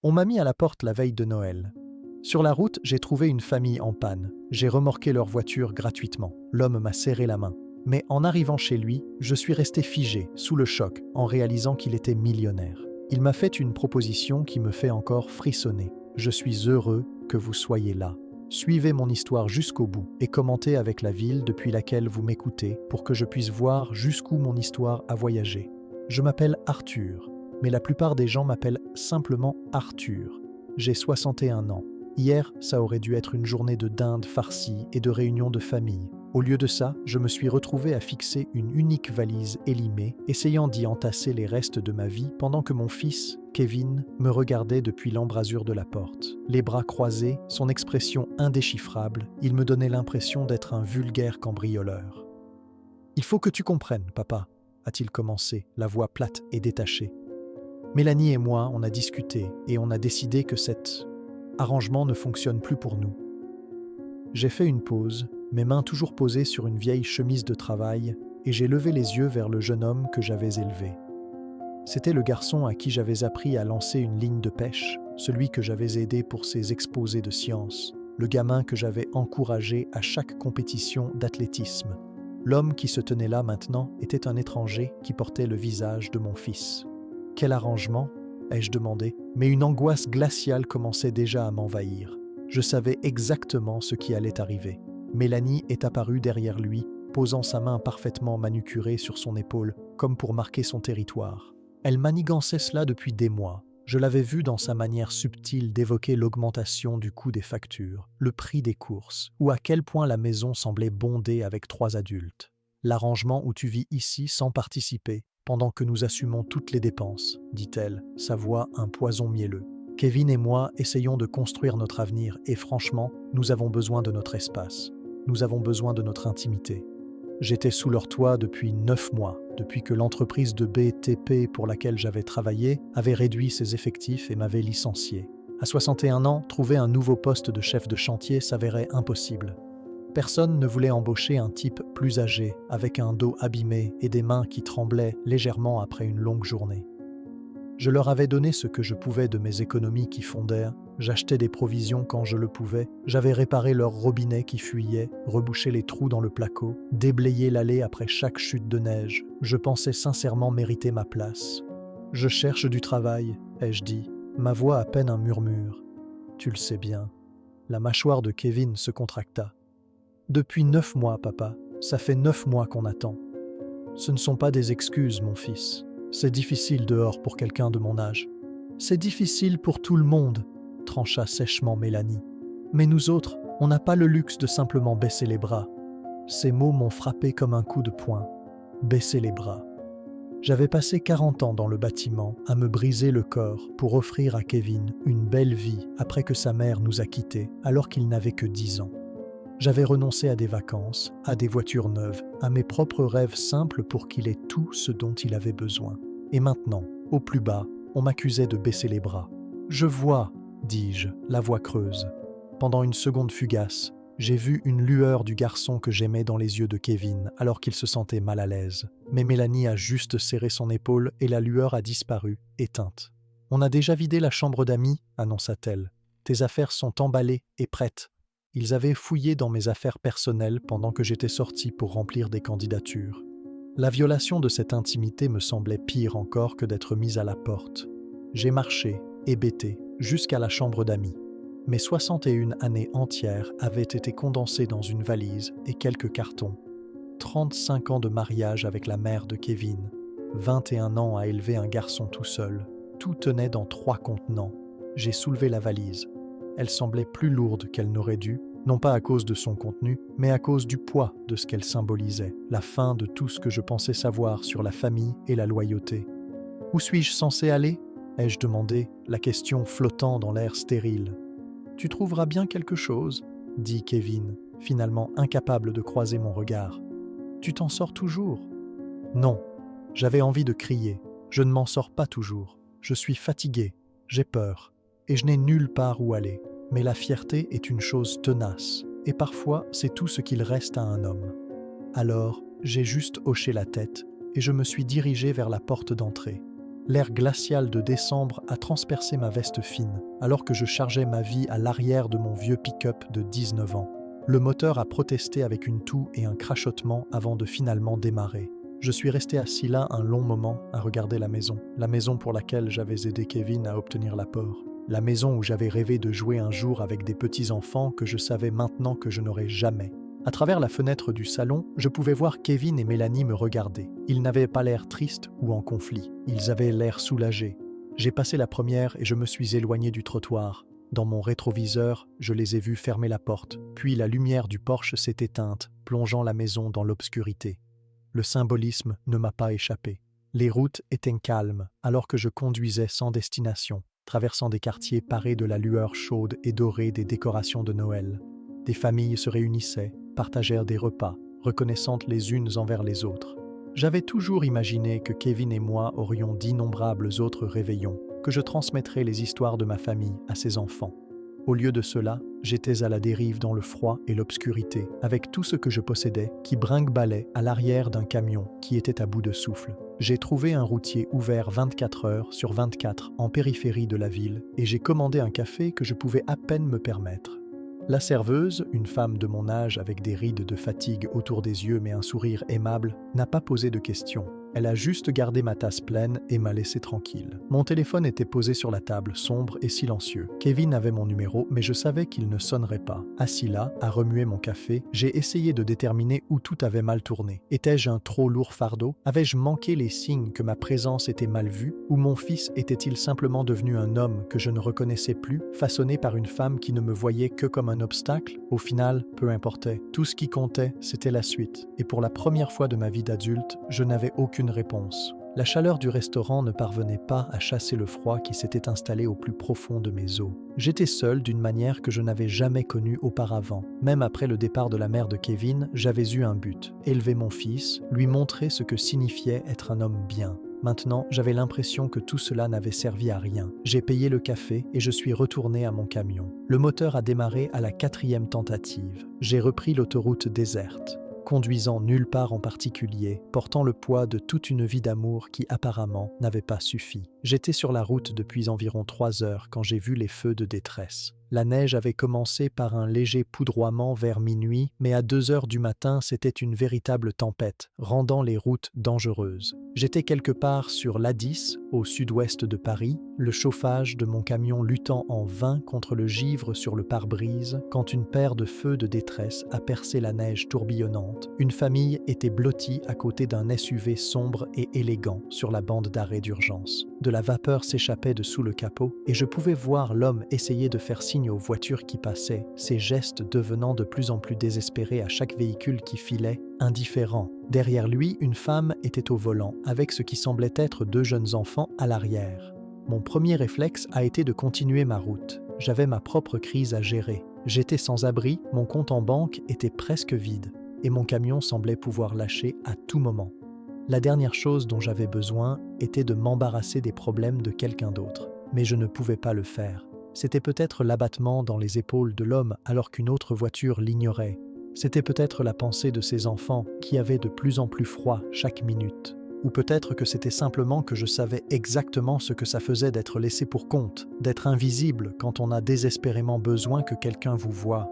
On m'a mis à la porte la veille de Noël. Sur la route, j'ai trouvé une famille en panne. J'ai remorqué leur voiture gratuitement. L'homme m'a serré la main. Mais en arrivant chez lui, je suis resté figé, sous le choc, en réalisant qu'il était millionnaire. Il m'a fait une proposition qui me fait encore frissonner. Je suis heureux que vous soyez là. Suivez mon histoire jusqu'au bout et commentez avec la ville depuis laquelle vous m'écoutez pour que je puisse voir jusqu'où mon histoire a voyagé. Je m'appelle Arthur, mais la plupart des gens m'appellent simplement Arthur. J'ai 61 ans. Hier, ça aurait dû être une journée de dinde farcie et de réunion de famille. Au lieu de ça, je me suis retrouvé à fixer une unique valise élimée, essayant d'y entasser les restes de ma vie pendant que mon fils, Kevin, me regardait depuis l'embrasure de la porte. Les bras croisés, son expression indéchiffrable, il me donnait l'impression d'être un vulgaire cambrioleur. « Il faut que tu comprennes, papa », a-t-il commencé, la voix plate et détachée. Mélanie et moi, on a discuté et on a décidé que cet arrangement ne fonctionne plus pour nous. J'ai fait une pause, mes mains toujours posées sur une vieille chemise de travail, et j'ai levé les yeux vers le jeune homme que j'avais élevé. C'était le garçon à qui j'avais appris à lancer une ligne de pêche, celui que j'avais aidé pour ses exposés de sciences, le gamin que j'avais encouragé à chaque compétition d'athlétisme. L'homme qui se tenait là maintenant était un étranger qui portait le visage de mon fils. « Quel arrangement ?» ai-je demandé, mais une angoisse glaciale commençait déjà à m'envahir. Je savais exactement ce qui allait arriver. Mélanie est apparue derrière lui, posant sa main parfaitement manucurée sur son épaule, comme pour marquer son territoire. Elle manigançait cela depuis des mois. Je l'avais vue dans sa manière subtile d'évoquer l'augmentation du coût des factures, le prix des courses, ou à quel point la maison semblait bondée avec 3 adultes. L'arrangement où tu vis ici sans participer, pendant que nous assumons toutes les dépenses, dit-elle, sa voix un poison mielleux. Kevin et moi essayons de construire notre avenir et franchement, nous avons besoin de notre espace. Nous avons besoin de notre intimité. J'étais sous leur toit depuis 9 mois, depuis que l'entreprise de BTP pour laquelle j'avais travaillé avait réduit ses effectifs et m'avait licencié. À 61 ans, trouver un nouveau poste de chef de chantier s'avérait impossible. Personne ne voulait embaucher un type plus âgé, avec un dos abîmé et des mains qui tremblaient légèrement après une longue journée. Je leur avais donné ce que je pouvais de mes économies qui fondèrent, j'achetais des provisions quand je le pouvais, j'avais réparé leurs robinets qui fuyaient, rebouché les trous dans le placo, déblayé l'allée après chaque chute de neige. Je pensais sincèrement mériter ma place. « Je cherche du travail », ai-je dit, ma voix à peine un murmure. « Tu le sais bien. » La mâchoire de Kevin se contracta. « Depuis 9 mois, papa. Ça fait 9 mois qu'on attend. » « Ce ne sont pas des excuses, mon fils. C'est difficile dehors pour quelqu'un de mon âge. »« C'est difficile pour tout le monde, » trancha sèchement Mélanie. « Mais nous autres, on n'a pas le luxe de simplement baisser les bras. » Ces mots m'ont frappé comme un coup de poing. Baisser les bras. J'avais passé 40 ans dans le bâtiment à me briser le corps pour offrir à Kevin une belle vie après que sa mère nous a quittés alors qu'il n'avait que 10 ans. J'avais renoncé à des vacances, à des voitures neuves, à mes propres rêves simples pour qu'il ait tout ce dont il avait besoin. Et maintenant, au plus bas, on m'accusait de baisser les bras. « Je vois », dis-je, la voix creuse. Pendant une seconde fugace, j'ai vu une lueur du garçon que j'aimais dans les yeux de Kevin alors qu'il se sentait mal à l'aise. Mais Mélanie a juste serré son épaule et la lueur a disparu, éteinte. « On a déjà vidé la chambre d'amis », annonça-t-elle. « Tes affaires sont emballées et prêtes. » Ils avaient fouillé dans mes affaires personnelles pendant que j'étais sorti pour remplir des candidatures. La violation de cette intimité me semblait pire encore que d'être mise à la porte. J'ai marché, hébété, jusqu'à la chambre d'amis. Mes 61 années entières avaient été condensées dans une valise et quelques cartons. 35 ans de mariage avec la mère de Kevin. 21 ans à élever un garçon tout seul. Tout tenait dans 3 contenants. J'ai soulevé la valise. Elle semblait plus lourde qu'elle n'aurait dû, non pas à cause de son contenu, mais à cause du poids de ce qu'elle symbolisait, la fin de tout ce que je pensais savoir sur la famille et la loyauté. « Où suis-je censé aller ?» ai-je demandé, la question flottant dans l'air stérile. « Tu trouveras bien quelque chose » dit Kevin, finalement incapable de croiser mon regard. « Tu t'en sors toujours ?» Non, j'avais envie de crier. Je ne m'en sors pas toujours. Je suis fatigué, j'ai peur. Et je n'ai nulle part où aller. Mais la fierté est une chose tenace, et parfois c'est tout ce qu'il reste à un homme. Alors, j'ai juste hoché la tête, et je me suis dirigé vers la porte d'entrée. L'air glacial de décembre a transpercé ma veste fine, alors que je chargeais ma vie à l'arrière de mon vieux pick-up de 19 ans. Le moteur a protesté avec une toux et un crachotement avant de finalement démarrer. Je suis resté assis là un long moment à regarder la maison pour laquelle j'avais aidé Kevin à obtenir l'apport. La maison où j'avais rêvé de jouer un jour avec des petits-enfants que je savais maintenant que je n'aurais jamais. À travers la fenêtre du salon, je pouvais voir Kevin et Mélanie me regarder. Ils n'avaient pas l'air tristes ou en conflit. Ils avaient l'air soulagés. J'ai passé la première et je me suis éloigné du trottoir. Dans mon rétroviseur, je les ai vus fermer la porte. Puis la lumière du porche s'est éteinte, plongeant la maison dans l'obscurité. Le symbolisme ne m'a pas échappé. Les routes étaient calmes alors que je conduisais sans destination, traversant des quartiers parés de la lueur chaude et dorée des décorations de Noël. Des familles se réunissaient, partagèrent des repas, reconnaissantes les unes envers les autres. J'avais toujours imaginé que Kevin et moi aurions d'innombrables autres réveillons, que je transmettrais les histoires de ma famille à ses enfants. Au lieu de cela, j'étais à la dérive dans le froid et l'obscurité, avec tout ce que je possédais qui brinque-ballait à l'arrière d'un camion qui était à bout de souffle. J'ai trouvé un routier ouvert 24 heures sur 24 en périphérie de la ville et j'ai commandé un café que je pouvais à peine me permettre. La serveuse, une femme de mon âge avec des rides de fatigue autour des yeux mais un sourire aimable, n'a pas posé de questions. Elle a juste gardé ma tasse pleine et m'a laissé tranquille. Mon téléphone était posé sur la table, sombre et silencieux. Kevin avait mon numéro, mais je savais qu'il ne sonnerait pas. Assis là, à remuer mon café, j'ai essayé de déterminer où tout avait mal tourné. Étais-je un trop lourd fardeau? Avais-je manqué les signes que ma présence était mal vue? Ou mon fils était-il simplement devenu un homme que je ne reconnaissais plus, façonné par une femme qui ne me voyait que comme un obstacle? Au final, peu importait. Tout ce qui comptait, c'était la suite. Et pour la première fois de ma vie d'adulte, je n'avais aucune réponse. La chaleur du restaurant ne parvenait pas à chasser le froid qui s'était installé au plus profond de mes os. J'étais seul d'une manière que je n'avais jamais connue auparavant. Même après le départ de la mère de Kevin, j'avais eu un but: élever mon fils, lui montrer ce que signifiait être un homme bien. Maintenant, j'avais l'impression que tout cela n'avait servi à rien. J'ai payé le café et je suis retourné à mon camion. Le moteur a démarré à la 4e tentative. J'ai repris l'autoroute déserte, conduisant nulle part en particulier, portant le poids de toute une vie d'amour qui apparemment n'avait pas suffi. J'étais sur la route depuis environ 3 heures quand j'ai vu les feux de détresse. La neige avait commencé par un léger poudroiement vers minuit, mais à 2 heures du matin, c'était une véritable tempête, rendant les routes dangereuses. J'étais quelque part sur l'A10, au sud-ouest de Paris, le chauffage de mon camion luttant en vain contre le givre sur le pare-brise, quand une paire de feux de détresse a percé la neige tourbillonnante. Une famille était blottie à côté d'un SUV sombre et élégant sur la bande d'arrêt d'urgence. De la vapeur s'échappait de sous le capot, et je pouvais voir l'homme essayer de faire signe aux voitures qui passaient, ses gestes devenant de plus en plus désespérés à chaque véhicule qui filait, indifférent. Derrière lui, une femme était au volant, avec ce qui semblait être 2 jeunes enfants à l'arrière. Mon premier réflexe a été de continuer ma route. J'avais ma propre crise à gérer. J'étais sans abri, mon compte en banque était presque vide, et mon camion semblait pouvoir lâcher à tout moment. La dernière chose dont j'avais besoin était de m'embarrasser des problèmes de quelqu'un d'autre. Mais je ne pouvais pas le faire. C'était peut-être l'abattement dans les épaules de l'homme alors qu'une autre voiture l'ignorait. C'était peut-être la pensée de ses enfants qui avaient de plus en plus froid chaque minute. Ou peut-être que c'était simplement que je savais exactement ce que ça faisait d'être laissé pour compte, d'être invisible quand on a désespérément besoin que quelqu'un vous voie.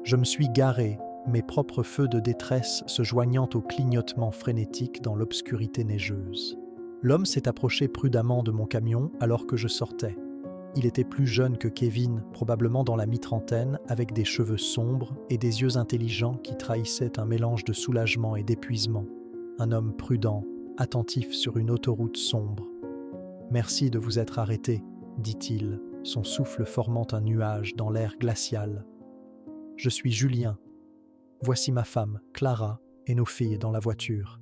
Je me suis garé, mes propres feux de détresse se joignant au clignotement frénétique dans l'obscurité neigeuse. L'homme s'est approché prudemment de mon camion alors que je sortais. Il était plus jeune que Kevin, probablement dans la mi-trentaine, avec des cheveux sombres et des yeux intelligents qui trahissaient un mélange de soulagement et d'épuisement. Un homme prudent, attentif sur une autoroute sombre. « Merci de vous être arrêté », dit-il, son souffle formant un nuage dans l'air glacial. « Je suis Julien. Voici ma femme, Clara, et nos filles dans la voiture. »«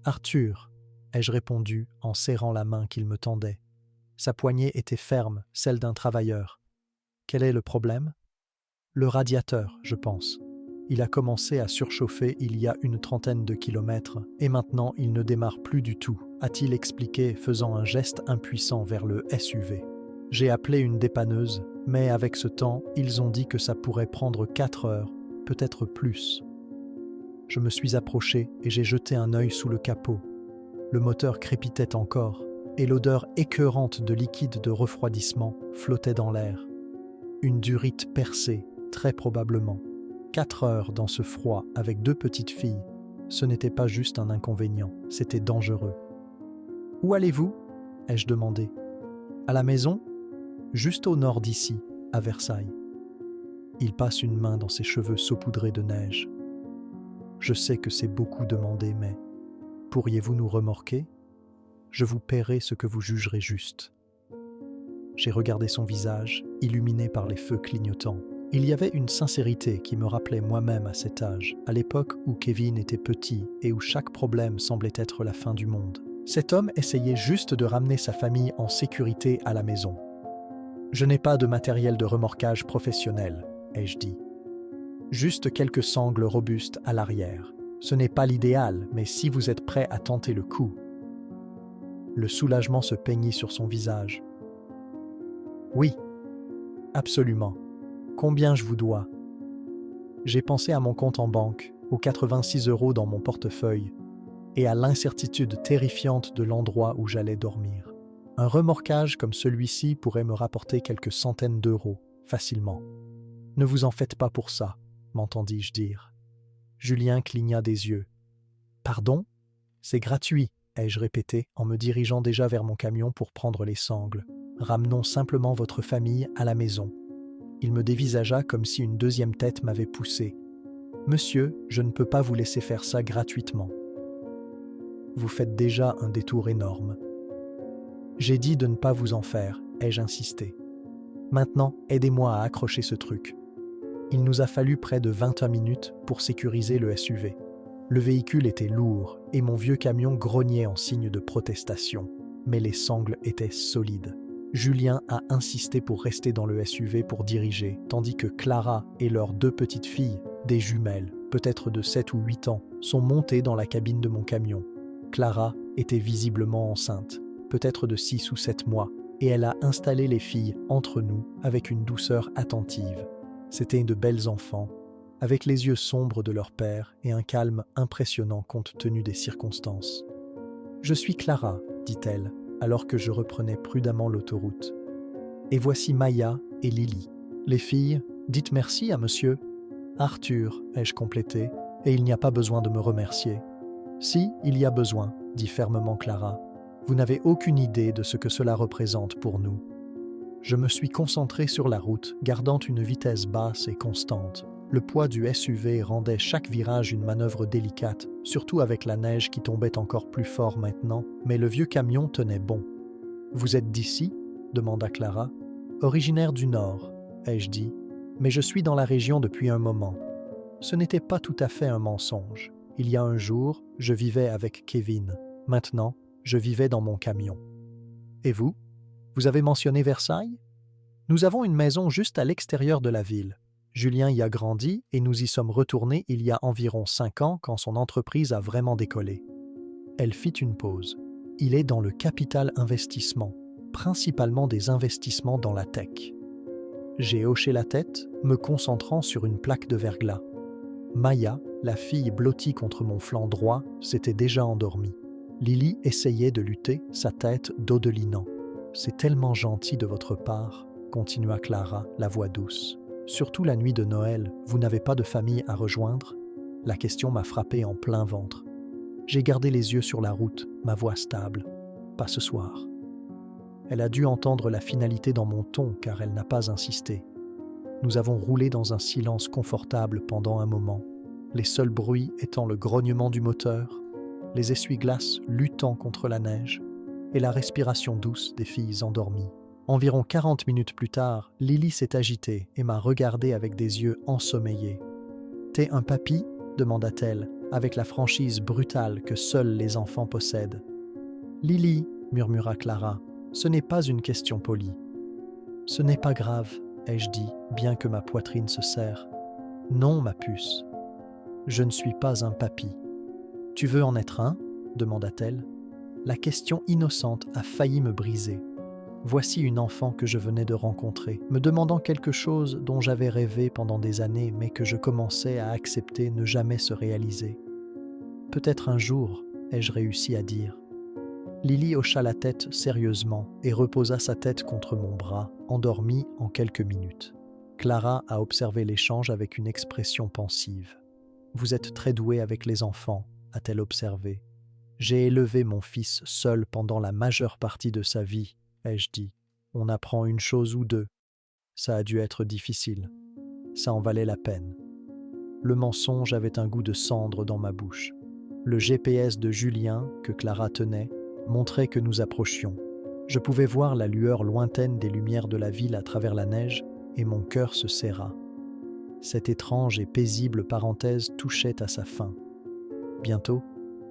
Arthur », ai-je répondu en serrant la main qu'il me tendait. Sa poignée était ferme, celle d'un travailleur. « Quel est le problème ?»« Le radiateur, je pense. Il a commencé à surchauffer il y a une 30aine de kilomètres, et maintenant il ne démarre plus du tout, a-t-il expliqué, faisant un geste impuissant vers le SUV. J'ai appelé une dépanneuse, mais avec ce temps, ils ont dit que ça pourrait prendre 4 heures, peut-être plus. Je me suis approché et j'ai jeté un œil sous le capot. Le moteur crépitait encore. et l'odeur écœurante de liquide de refroidissement flottait dans l'air. Une durite percée, très probablement. 4 heures dans ce froid avec 2 petites filles, ce n'était pas juste un inconvénient, c'était dangereux. « Où allez-vous » ai-je demandé. « À la maison ?»« Juste au nord d'ici, à Versailles. » Il passe une main dans ses cheveux saupoudrés de neige. « Je sais que c'est beaucoup demandé, mais pourriez-vous nous remorquer ? Je vous paierai ce que vous jugerez juste. » J'ai regardé son visage, illuminé par les feux clignotants. Il y avait une sincérité qui me rappelait moi-même à cet âge, à l'époque où Kevin était petit et où chaque problème semblait être la fin du monde. Cet homme essayait juste de ramener sa famille en sécurité à la maison. « Je n'ai pas de matériel de remorquage professionnel, » ai-je dit. « Juste quelques sangles robustes à l'arrière. Ce n'est pas l'idéal, mais si vous êtes prêt à tenter le coup. » Le soulagement se peignit sur son visage. « Oui, absolument. Combien je vous dois ?» J'ai pensé à mon compte en banque, aux 86 € dans mon portefeuille, et à l'incertitude terrifiante de l'endroit où j'allais dormir. Un remorquage comme celui-ci pourrait me rapporter quelques centaines d'euros, facilement. « Ne vous en faites pas pour ça, » m'entendis-je dire. Julien cligna des yeux. « Pardon ? C'est gratuit, » ai-je répété en me dirigeant déjà vers mon camion pour prendre les sangles. « Ramenons simplement votre famille à la maison. » Il me dévisagea comme si une deuxième tête m'avait poussé. « Monsieur, je ne peux pas vous laisser faire ça gratuitement. Vous faites déjà un détour énorme. » J'ai dit de ne pas vous en faire, ai-je insisté. Maintenant, aidez-moi à accrocher ce truc. Il nous a fallu près de 21 minutes pour sécuriser le SUV. Le véhicule était lourd et mon vieux camion grognait en signe de protestation, mais les sangles étaient solides. Julien a insisté pour rester dans le SUV pour diriger, tandis que Clara et leurs 2 petites filles, des jumelles, peut-être de 7 ou 8 ans, sont montées dans la cabine de mon camion. Clara était visiblement enceinte, peut-être de 6 ou 7 mois, et elle a installé les filles entre nous avec une douceur attentive. C'étaient de belles enfants, avec les yeux sombres de leur père et un calme impressionnant compte tenu des circonstances. « Je suis Clara, » dit-elle, alors que je reprenais prudemment l'autoroute. « Et voici Maya et Lily. Les filles, dites merci à monsieur. »« Arthur, » ai-je complété, « et il n'y a pas besoin de me remercier. »« Si, il y a besoin, » dit fermement Clara. « Vous n'avez aucune idée de ce que cela représente pour nous. » Je me suis concentré sur la route, gardant une vitesse basse et constante. Le poids du SUV rendait chaque virage une manœuvre délicate, surtout avec la neige qui tombait encore plus fort maintenant, mais le vieux camion tenait bon. « Vous êtes d'ici » demanda Clara. « Originaire du Nord, » ai-je dit, « mais je suis dans la région depuis un moment. » Ce n'était pas tout à fait un mensonge. Il y a un jour, je vivais avec Kevin. Maintenant, je vivais dans mon camion. « Et vous ? Vous avez mentionné Versailles ? Nous avons une maison juste à l'extérieur de la ville. Julien y a grandi et nous y sommes retournés il y a environ 5 ans quand son entreprise a vraiment décollé. » Elle fit une pause. « Il est dans le capital investissement, principalement des investissements dans la tech. » J'ai hoché la tête, me concentrant sur une plaque de verglas. Maya, la fille blottie contre mon flanc droit, s'était déjà endormie. Lily essayait de lutter, sa tête dodelinant. « C'est tellement gentil de votre part, » continua Clara, la voix douce. « Surtout la nuit de Noël, vous n'avez pas de famille à rejoindre ?» La question m'a frappé en plein ventre. J'ai gardé les yeux sur la route, ma voix stable. « Pas ce soir. » Elle a dû entendre la finalité dans mon ton car elle n'a pas insisté. Nous avons roulé dans un silence confortable pendant un moment, les seuls bruits étant le grognement du moteur, les essuie-glaces luttant contre la neige et la respiration douce des filles endormies. Environ 40 minutes plus tard, Lily s'est agitée et m'a regardé avec des yeux ensommeillés. « T'es un papy ?» demanda-t-elle, avec la franchise brutale que seuls les enfants possèdent. « Lily, » murmura Clara, « ce n'est pas une question polie. »« Ce n'est pas grave, » ai-je dit, bien que ma poitrine se serre. « Non, ma puce. Je ne suis pas un papy. »« Tu veux en être un ?» demanda-t-elle. La question innocente a failli me briser. Voici une enfant que je venais de rencontrer, me demandant quelque chose dont j'avais rêvé pendant des années, mais que je commençais à accepter ne jamais se réaliser. « Peut-être un jour, ai-je réussi à dire. » Lily hocha la tête sérieusement et reposa sa tête contre mon bras, endormie en quelques minutes. Clara a observé l'échange avec une expression pensive. « Vous êtes très doué avec les enfants », a-t-elle observé. « J'ai élevé mon fils seul pendant la majeure partie de sa vie, ai-je dit. On apprend une chose ou deux. Ça a dû être difficile. Ça en valait la peine. » Le mensonge avait un goût de cendre dans ma bouche. Le GPS de Julien, que Clara tenait, montrait que nous approchions. Je pouvais voir la lueur lointaine des lumières de la ville à travers la neige et mon cœur se serra. Cette étrange et paisible parenthèse touchait à sa fin. Bientôt,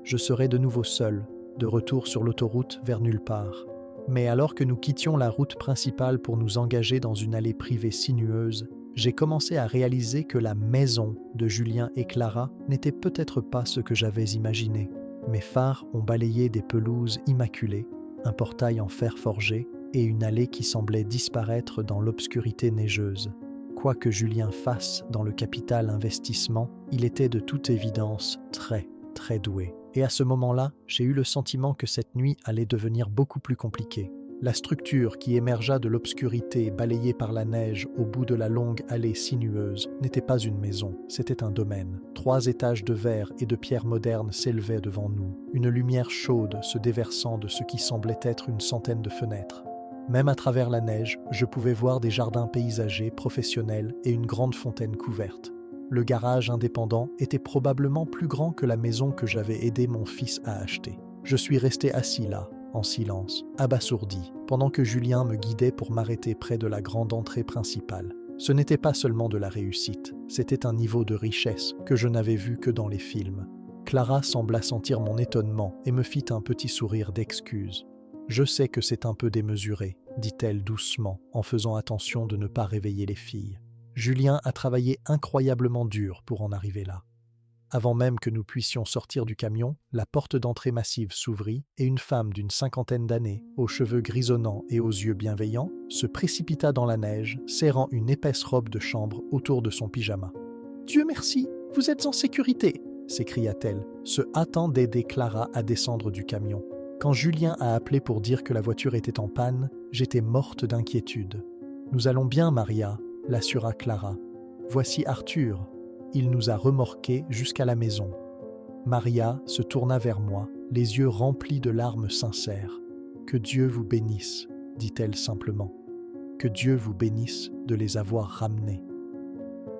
je serais de nouveau seul, de retour sur l'autoroute vers nulle part. Mais alors que nous quittions la route principale pour nous engager dans une allée privée sinueuse, j'ai commencé à réaliser que la maison de Julien et Clara n'était peut-être pas ce que j'avais imaginé. Mes phares ont balayé des pelouses immaculées, un portail en fer forgé et une allée qui semblait disparaître dans l'obscurité neigeuse. Quoi que Julien fasse dans le capital investissement, il était de toute évidence très doué. Et à ce moment-là, j'ai eu le sentiment que cette nuit allait devenir beaucoup plus compliquée. La structure qui émergea de l'obscurité balayée par la neige au bout de la longue allée sinueuse n'était pas une maison, c'était un domaine. 3 étages de verre et de pierre moderne s'élevaient devant nous, une lumière chaude se déversant de ce qui semblait être une centaine de fenêtres. Même à travers la neige, je pouvais voir des jardins paysagers professionnels et une grande fontaine couverte. Le garage indépendant était probablement plus grand que la maison que j'avais aidé mon fils à acheter. Je suis resté assis là, en silence, abasourdi, pendant que Julien me guidait pour m'arrêter près de la grande entrée principale. Ce n'était pas seulement de la réussite, c'était un niveau de richesse que je n'avais vu que dans les films. Clara sembla sentir mon étonnement et me fit un petit sourire d'excuse. « Je sais que c'est un peu démesuré », dit-elle doucement, en faisant attention de ne pas réveiller les filles. Julien a travaillé incroyablement dur pour en arriver là. Avant même que nous puissions sortir du camion, la porte d'entrée massive s'ouvrit et une femme d'une 50aine d'années, aux cheveux grisonnants et aux yeux bienveillants, se précipita dans la neige, serrant une épaisse robe de chambre autour de son pyjama. « Dieu merci, vous êtes en sécurité !» s'écria-t-elle, se hâtant d'aider Clara à descendre du camion. Quand Julien a appelé pour dire que la voiture était en panne, j'étais morte d'inquiétude. « Nous allons bien, Maria », l'assura Clara. « Voici Arthur. Il nous a remorqués jusqu'à la maison. » Maria se tourna vers moi, les yeux remplis de larmes sincères. « Que Dieu vous bénisse, » dit-elle simplement. « Que Dieu vous bénisse de les avoir ramenés. »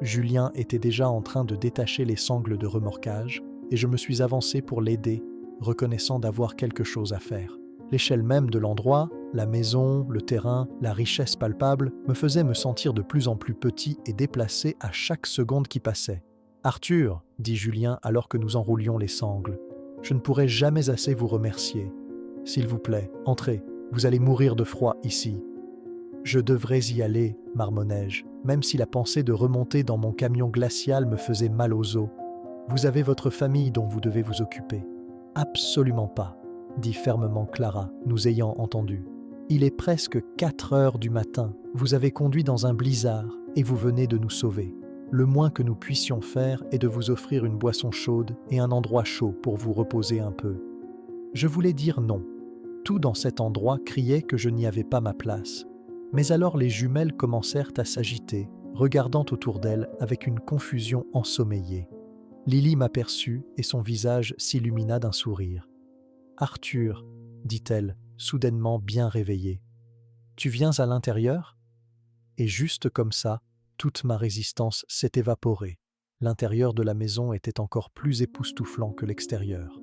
Julien était déjà en train de détacher les sangles de remorquage et je me suis avancé pour l'aider, reconnaissant d'avoir quelque chose à faire. L'échelle même de l'endroit, la maison, le terrain, la richesse palpable me faisaient me sentir de plus en plus petit et déplacé à chaque seconde qui passait. « Arthur, » dit Julien alors que nous enroulions les sangles, « je ne pourrai jamais assez vous remercier. S'il vous plaît, entrez, vous allez mourir de froid ici. » « Je devrais y aller, » marmonnai-je, même si la pensée de remonter dans mon camion glacial me faisait mal aux os. « Vous avez votre famille dont vous devez vous occuper. »« Absolument pas, » dit fermement Clara, nous ayant entendus. « Il est presque 4 heures du matin, vous avez conduit dans un blizzard et vous venez de nous sauver. Le moins que nous puissions faire est de vous offrir une boisson chaude et un endroit chaud pour vous reposer un peu. » Je voulais dire non. Tout dans cet endroit criait que je n'y avais pas ma place. Mais alors les jumelles commencèrent à s'agiter, regardant autour d'elles avec une confusion ensommeillée. Lily m'aperçut et son visage s'illumina d'un sourire. « Arthur, » dit-elle, soudainement bien réveillée, « tu viens à l'intérieur ?» Et juste comme ça, toute ma résistance s'est évaporée. L'intérieur de la maison était encore plus époustouflant que l'extérieur.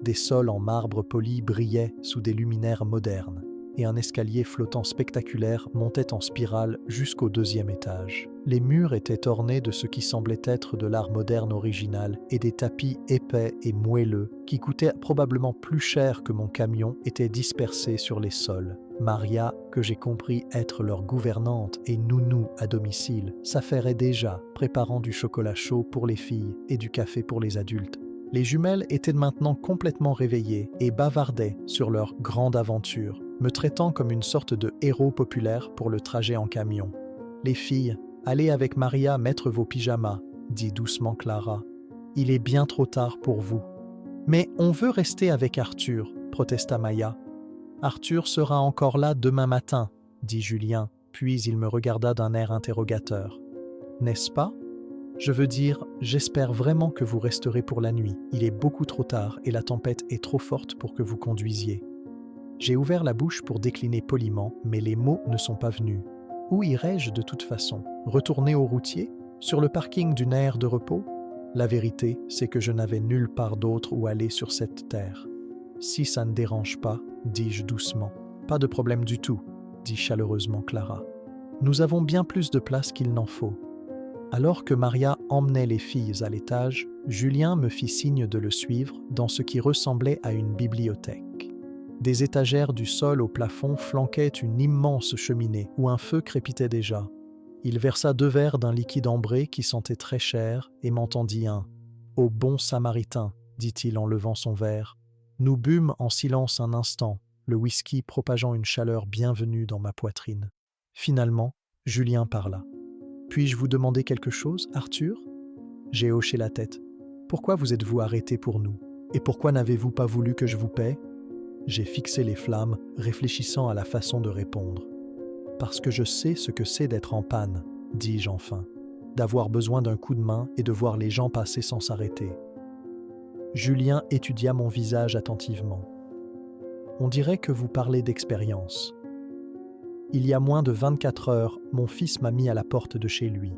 Des sols en marbre poli brillaient sous des luminaires modernes, et un escalier flottant spectaculaire montait en spirale jusqu'au 2e étage. Les murs étaient ornés de ce qui semblait être de l'art moderne original et des tapis épais et moelleux qui coûtaient probablement plus cher que mon camion étaient dispersés sur les sols. Maria, que j'ai compris être leur gouvernante et nounou à domicile, s'affairait déjà, préparant du chocolat chaud pour les filles et du café pour les adultes. Les jumelles étaient maintenant complètement réveillées et bavardaient sur leur grande aventure, me traitant comme une sorte de héros populaire pour le trajet en camion. « Les filles, allez avec Maria mettre vos pyjamas, » dit doucement Clara. « Il est bien trop tard pour vous. »« Mais on veut rester avec Arthur, » protesta Maya. Arthur sera encore là demain matin, dit Julien, puis il me regarda d'un air interrogateur. N'est-ce pas? Je veux dire, j'espère vraiment que vous resterez pour la nuit. Il est beaucoup trop tard et la tempête est trop forte pour que vous conduisiez. J'ai ouvert la bouche pour décliner poliment, mais les mots ne sont pas venus. Où irais-je de toute façon? Retourner au routier? Sur le parking d'une aire de repos? La vérité, c'est que je n'avais nulle part d'autre où aller sur cette terre. Si ça ne dérange pas, dis-je doucement. Pas de problème du tout, dit chaleureusement Clara. Nous avons bien plus de place qu'il n'en faut. Alors que Maria emmenait les filles à l'étage, Julien me fit signe de le suivre dans ce qui ressemblait à une bibliothèque. Des étagères du sol au plafond flanquaient une immense cheminée où un feu crépitait déjà. Il versa 2 verres d'un liquide ambré qui sentait très cher et m'entendit un « Ô bon samaritain », dit-il en levant son verre. Nous bûmes en silence un instant, le whisky propageant une chaleur bienvenue dans ma poitrine. Finalement, Julien parla. « Puis-je vous demander quelque chose, Arthur ?» J'ai hoché la tête. « Pourquoi vous êtes-vous arrêté pour nous? Et pourquoi n'avez-vous pas voulu que je vous paie ?» J'ai fixé les flammes, réfléchissant à la façon de répondre. « Parce que je sais ce que c'est d'être en panne, » dis-je enfin, d'avoir besoin d'un coup de main et de voir les gens passer sans s'arrêter. Julien étudia mon visage attentivement. « On dirait que vous parlez d'expérience. Il y a moins de 24 heures, mon fils m'a mis à la porte de chez lui,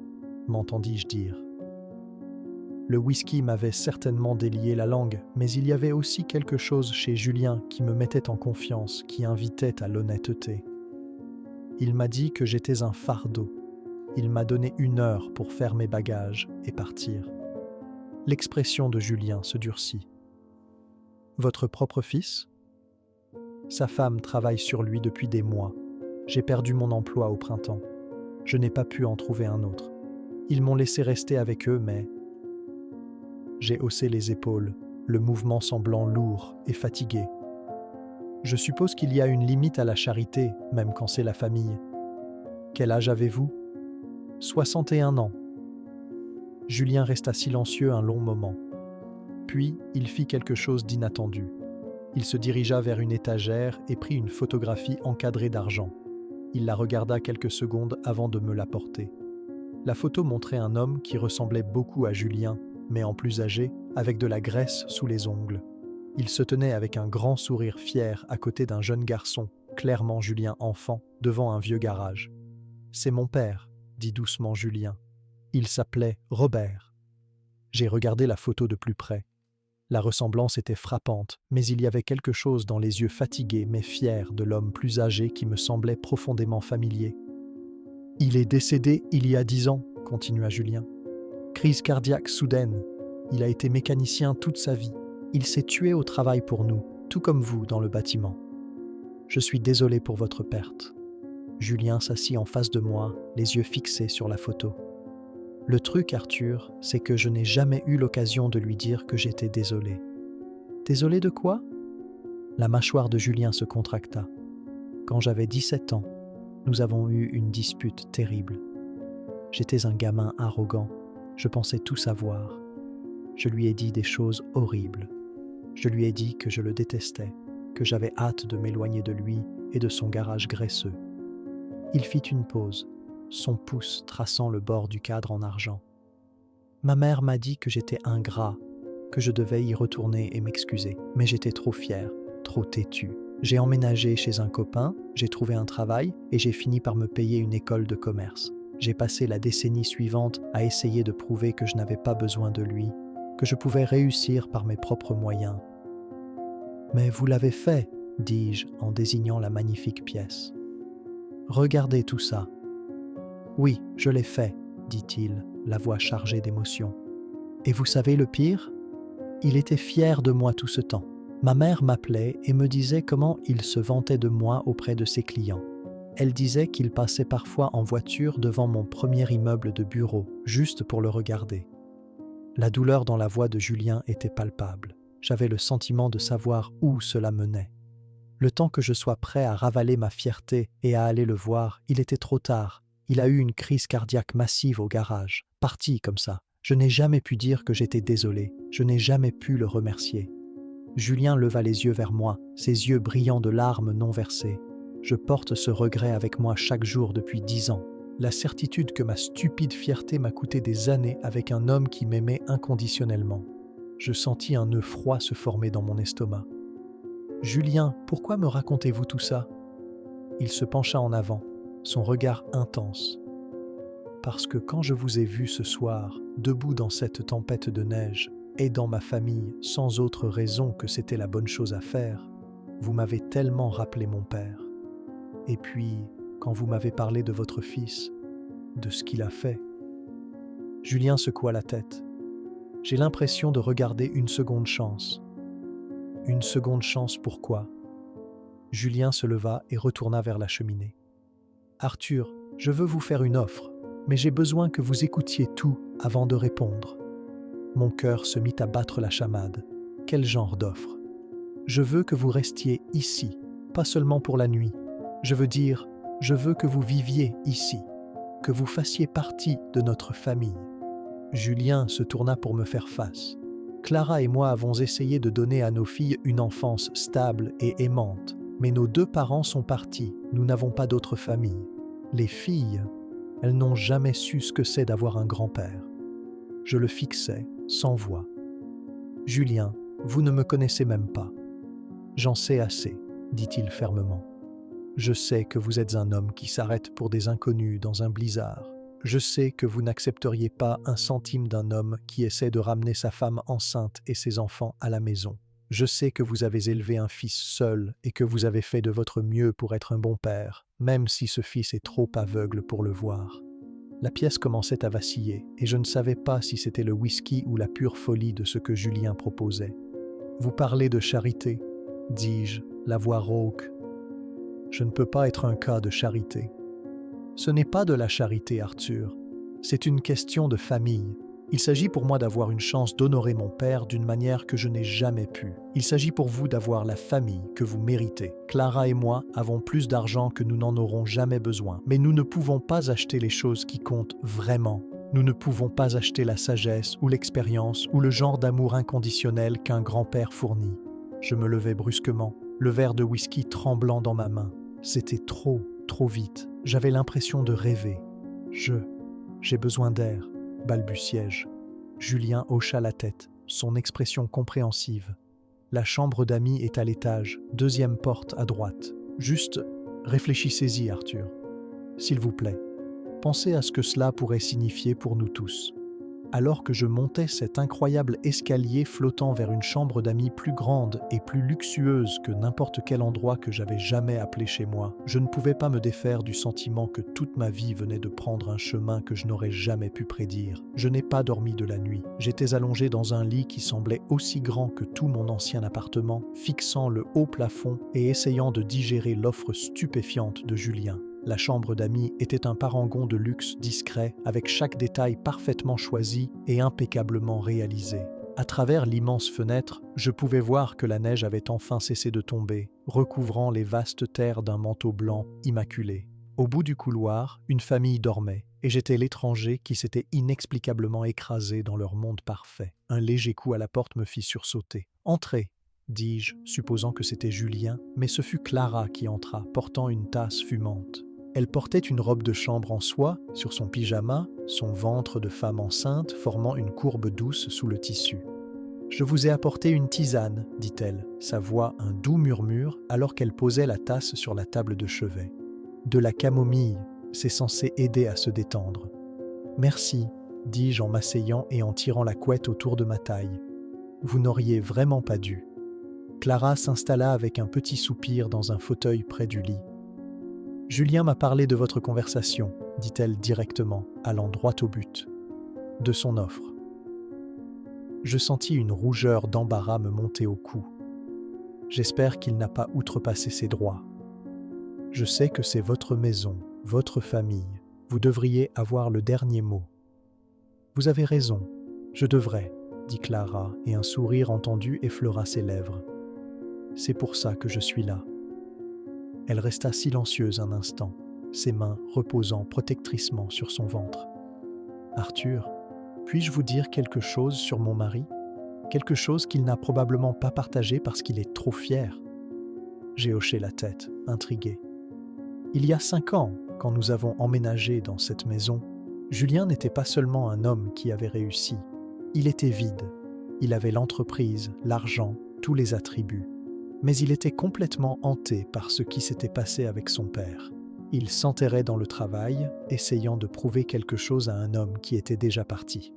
m'entendis-je dire. Le whisky m'avait certainement délié la langue, mais il y avait aussi quelque chose chez Julien qui me mettait en confiance, qui invitait à l'honnêteté. Il m'a dit que j'étais un fardeau. Il m'a donné 1 heure pour faire mes bagages et partir. L'expression de Julien se durcit. « Votre propre fils ?» Sa femme travaille sur lui depuis des mois. J'ai perdu mon emploi au printemps. Je n'ai pas pu en trouver un autre. Ils m'ont laissé rester avec eux, mais... J'ai haussé les épaules, le mouvement semblant lourd et fatigué. Je suppose qu'il y a une limite à la charité, même quand c'est la famille. Quel âge avez-vous ? 61 ans. Julien resta silencieux un long moment. Puis, il fit quelque chose d'inattendu. Il se dirigea vers une étagère et prit une photographie encadrée d'argent. Il la regarda quelques secondes avant de me l'apporter. La photo montrait un homme qui ressemblait beaucoup à Julien, mais en plus âgé, avec de la graisse sous les ongles. Il se tenait avec un grand sourire fier à côté d'un jeune garçon, clairement Julien enfant, devant un vieux garage. « C'est mon père », dit doucement Julien. Il s'appelait Robert. J'ai regardé la photo de plus près. La ressemblance était frappante, mais il y avait quelque chose dans les yeux fatigués mais fiers de l'homme plus âgé qui me semblait profondément familier. « Il est décédé il y a 10 ans, continua Julien. Crise cardiaque soudaine. Il a été mécanicien toute sa vie. Il s'est tué au travail pour nous, tout comme vous dans le bâtiment. Je suis désolé pour votre perte. » Julien s'assit en face de moi, les yeux fixés sur la photo. Le truc, Arthur, c'est que je n'ai jamais eu l'occasion de lui dire que j'étais désolé. Désolé de quoi ? La mâchoire de Julien se contracta. Quand j'avais 17 ans, nous avons eu une dispute terrible. J'étais un gamin arrogant, je pensais tout savoir. Je lui ai dit des choses horribles. Je lui ai dit que je le détestais, que j'avais hâte de m'éloigner de lui et de son garage graisseux. Il fit une pause, son pouce traçant le bord du cadre en argent. Ma mère m'a dit que j'étais ingrat, que je devais y retourner et m'excuser, mais j'étais trop fier, trop têtu. J'ai emménagé chez un copain, j'ai trouvé un travail et j'ai fini par me payer une école de commerce. J'ai passé la décennie suivante à essayer de prouver que je n'avais pas besoin de lui, que je pouvais réussir par mes propres moyens. « Mais vous l'avez fait, » dis-je en désignant la magnifique pièce. « Regardez tout ça. »« Oui, je l'ai fait, » dit-il, la voix chargée d'émotion. « Et vous savez le pire ? Il était fier de moi tout ce temps. Ma mère m'appelait et me disait comment il se vantait de moi auprès de ses clients. Elle disait qu'il passait parfois en voiture devant mon premier immeuble de bureau, juste pour le regarder. La douleur dans la voix de Julien était palpable. J'avais le sentiment de savoir où cela menait. Le temps que je sois prêt à ravaler ma fierté et à aller le voir, il était trop tard. Il a eu une crise cardiaque massive au garage, parti comme ça. Je n'ai jamais pu dire que j'étais désolé, je n'ai jamais pu le remercier. Julien leva les yeux vers moi, ses yeux brillants de larmes non versées. Je porte ce regret avec moi chaque jour depuis 10 ans. La certitude que ma stupide fierté m'a coûté des années avec un homme qui m'aimait inconditionnellement. Je sentis un nœud froid se former dans mon estomac. Julien, pourquoi me racontez-vous tout ça? Il se pencha en avant, son regard intense. Parce que quand je vous ai vu ce soir, debout dans cette tempête de neige, aidant ma famille sans autre raison que c'était la bonne chose à faire, vous m'avez tellement rappelé mon père. Et puis, quand vous m'avez parlé de votre fils, de ce qu'il a fait. Julien secoua la tête. J'ai l'impression de regarder une seconde chance. Une seconde chance, pourquoi? Julien se leva et retourna vers la cheminée. Arthur, je veux vous faire une offre, mais j'ai besoin que vous écoutiez tout avant de répondre. Mon cœur se mit à battre la chamade. Quel genre d'offre? Je veux que vous restiez ici, pas seulement pour la nuit. Je veux dire, je veux que vous viviez ici, que vous fassiez partie de notre famille. Julien se tourna pour me faire face. Clara et moi avons essayé de donner à nos filles une enfance stable et aimante, mais nos 2 parents sont partis, nous n'avons pas d'autre famille. Les filles, elles n'ont jamais su ce que c'est d'avoir un grand-père. Je le fixais, sans voix. Julien, vous ne me connaissez même pas. J'en sais assez, dit-il fermement. Je sais que vous êtes un homme qui s'arrête pour des inconnus dans un blizzard. Je sais que vous n'accepteriez pas un centime d'un homme qui essaie de ramener sa femme enceinte et ses enfants à la maison. Je sais que vous avez élevé un fils seul et que vous avez fait de votre mieux pour être un bon père, même si ce fils est trop aveugle pour le voir. La pièce commençait à vaciller et je ne savais pas si c'était le whisky ou la pure folie de ce que Julien proposait. « Vous parlez de charité » dis-je, la voix rauque. Je ne peux pas être un cas de charité. Ce n'est pas de la charité, Arthur. C'est une question de famille. Il s'agit pour moi d'avoir une chance d'honorer mon père d'une manière que je n'ai jamais pu. Il s'agit pour vous d'avoir la famille que vous méritez. Clara et moi avons plus d'argent que nous n'en aurons jamais besoin. Mais nous ne pouvons pas acheter les choses qui comptent vraiment. Nous ne pouvons pas acheter la sagesse ou l'expérience ou le genre d'amour inconditionnel qu'un grand-père fournit. Je me levai brusquement, le verre de whisky tremblant dans ma main. C'était trop vite. J'avais l'impression de rêver. J'ai besoin d'air, balbutiai-je. Julien hocha la tête, son expression compréhensive. La chambre d'amis est à l'étage, 2e porte à droite. Juste, réfléchissez-y, Arthur. S'il vous plaît, pensez à ce que cela pourrait signifier pour nous tous. Alors que je montais cet incroyable escalier flottant vers une chambre d'amis plus grande et plus luxueuse que n'importe quel endroit que j'avais jamais appelé chez moi, je ne pouvais pas me défaire du sentiment que toute ma vie venait de prendre un chemin que je n'aurais jamais pu prédire. Je n'ai pas dormi de la nuit. J'étais allongé dans un lit qui semblait aussi grand que tout mon ancien appartement, fixant le haut plafond et essayant de digérer l'offre stupéfiante de Julien. La chambre d'amis était un parangon de luxe discret, avec chaque détail parfaitement choisi et impeccablement réalisé. À travers l'immense fenêtre, je pouvais voir que la neige avait enfin cessé de tomber, recouvrant les vastes terres d'un manteau blanc immaculé. Au bout du couloir, une famille dormait, et j'étais l'étranger qui s'était inexplicablement écrasé dans leur monde parfait. Un léger coup à la porte me fit sursauter. « Entrez !» dis-je, supposant que c'était Julien, mais ce fut Clara qui entra, portant une tasse fumante. Elle portait une robe de chambre en soie sur son pyjama, son ventre de femme enceinte formant une courbe douce sous le tissu. « Je vous ai apporté une tisane, dit-elle, sa voix un doux murmure alors qu'elle posait la tasse sur la table de chevet. De la camomille, c'est censé aider à se détendre. Merci, dis-je en m'asseyant et en tirant la couette autour de ma taille. Vous n'auriez vraiment pas dû. Clara s'installa avec un petit soupir dans un fauteuil près du lit. Julien m'a parlé de votre conversation, dit-elle directement, allant droit au but. De son offre. Je sentis une rougeur d'embarras me monter au cou. J'espère qu'il n'a pas outrepassé ses droits. Je sais que c'est votre maison, votre famille. Vous devriez avoir le dernier mot. Vous avez raison, je devrais, dit Clara, et un sourire entendu effleura ses lèvres. C'est pour ça que je suis là. Elle resta silencieuse un instant, ses mains reposant protectricement sur son ventre. Arthur, puis-je vous dire quelque chose sur mon mari ? quelque chose qu'il n'a probablement pas partagé parce qu'il est trop fier. J'ai hoché la tête, intrigué. Il y a 5 ans, quand nous avons emménagé dans cette maison, Julien n'était pas seulement un homme qui avait réussi. Il était vide. Il avait l'entreprise, l'argent, tous les attributs. Mais il était complètement hanté par ce qui s'était passé avec son père. Il s'enterrait dans le travail, essayant de prouver quelque chose à un homme qui était déjà parti.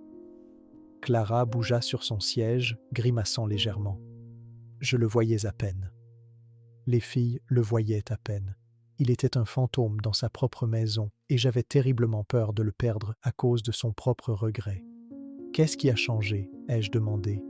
Clara bougea sur son siège, grimaçant légèrement. Je le voyais à peine. Les filles le voyaient à peine. Il était un fantôme dans sa propre maison et j'avais terriblement peur de le perdre à cause de son propre regret. « Qu'est-ce qui a changé ?» ai-je demandé.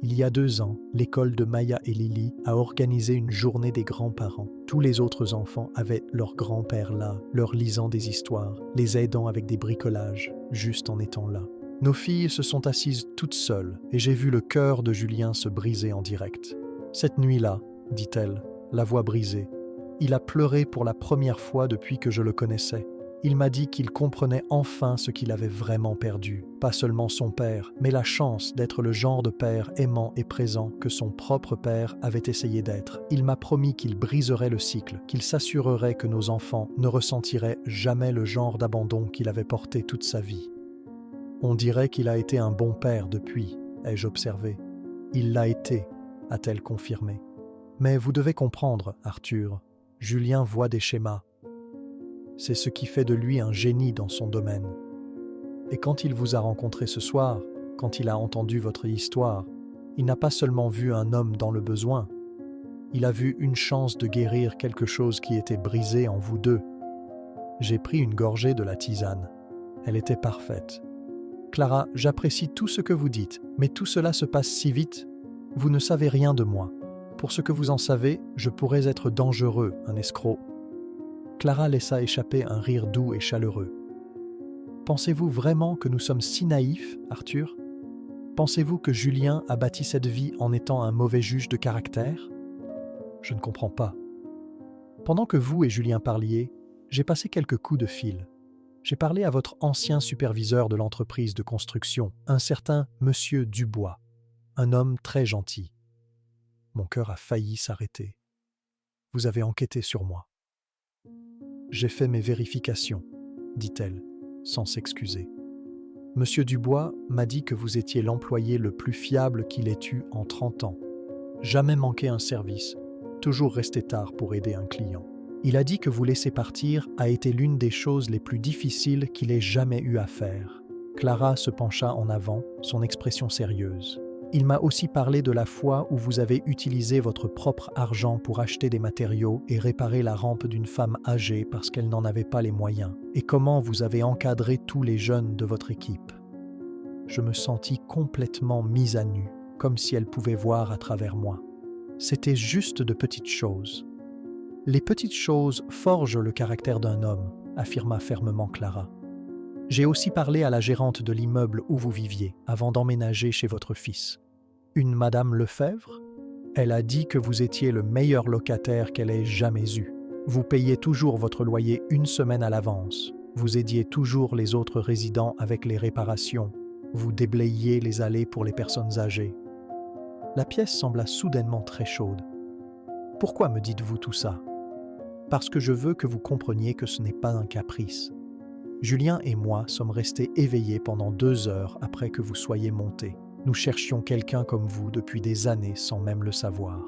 Il y a 2 ans, l'école de Maya et Lily a organisé une journée des grands-parents. Tous les autres enfants avaient leur grand-père là, leur lisant des histoires, les aidant avec des bricolages, juste en étant là. Nos filles se sont assises toutes seules et j'ai vu le cœur de Julien se briser en direct. « Cette nuit-là, dit-elle, la voix brisée, il a pleuré pour la première fois depuis que je le connaissais. Il m'a dit qu'il comprenait enfin ce qu'il avait vraiment perdu, pas seulement son père, mais la chance d'être le genre de père aimant et présent que son propre père avait essayé d'être. Il m'a promis qu'il briserait le cycle, qu'il s'assurerait que nos enfants ne ressentiraient jamais le genre d'abandon qu'il avait porté toute sa vie. On dirait qu'il a été un bon père depuis, ai-je observé. Il l'a été, a-t-elle confirmé. Mais vous devez comprendre, Arthur, Julien voit des schémas. C'est ce qui fait de lui un génie dans son domaine. Et quand il vous a rencontré ce soir, quand il a entendu votre histoire, il n'a pas seulement vu un homme dans le besoin, il a vu une chance de guérir quelque chose qui était brisé en vous deux. J'ai pris une gorgée de la tisane. Elle était parfaite. Clara, j'apprécie tout ce que vous dites, mais tout cela se passe si vite. Vous ne savez rien de moi. Pour ce que vous en savez, je pourrais être dangereux, un escroc. Clara laissa échapper un rire doux et chaleureux. Pensez-vous vraiment que nous sommes si naïfs, Arthur ? Pensez-vous que Julien a bâti cette vie en étant un mauvais juge de caractère ? Je ne comprends pas. Pendant que vous et Julien parliez, j'ai passé quelques coups de fil. J'ai parlé à votre ancien superviseur de l'entreprise de construction, un certain Monsieur Dubois, un homme très gentil. Mon cœur a failli s'arrêter. Vous avez enquêté sur moi. J'ai fait mes vérifications, dit-elle, sans s'excuser. Monsieur Dubois m'a dit que vous étiez l'employé le plus fiable qu'il ait eu en 30 ans. Jamais manqué un service, toujours resté tard pour aider un client. Il a dit que vous laisser partir a été l'une des choses les plus difficiles qu'il ait jamais eu à faire. Clara se pencha en avant, son expression sérieuse. Il m'a aussi parlé de la fois où vous avez utilisé votre propre argent pour acheter des matériaux et réparer la rampe d'une femme âgée parce qu'elle n'en avait pas les moyens, et comment vous avez encadré tous les jeunes de votre équipe. Je me sentis complètement mise à nu, comme si elle pouvait voir à travers moi. C'était juste de petites choses. Les petites choses forgent le caractère d'un homme, affirma fermement Clara. J'ai aussi parlé à la gérante de l'immeuble où vous viviez, avant d'emménager chez votre fils. Une Madame Lefebvre ? Elle a dit que vous étiez le meilleur locataire qu'elle ait jamais eu. Vous payiez toujours votre loyer 1 semaine à l'avance. Vous aidiez toujours les autres résidents avec les réparations. Vous déblayiez les allées pour les personnes âgées. La pièce sembla soudainement très chaude. Pourquoi me dites-vous tout ça ? Parce que je veux que vous compreniez que ce n'est pas un caprice. Julien et moi sommes restés éveillés pendant 2 heures après que vous soyez montés. Nous cherchions quelqu'un comme vous depuis des années sans même le savoir.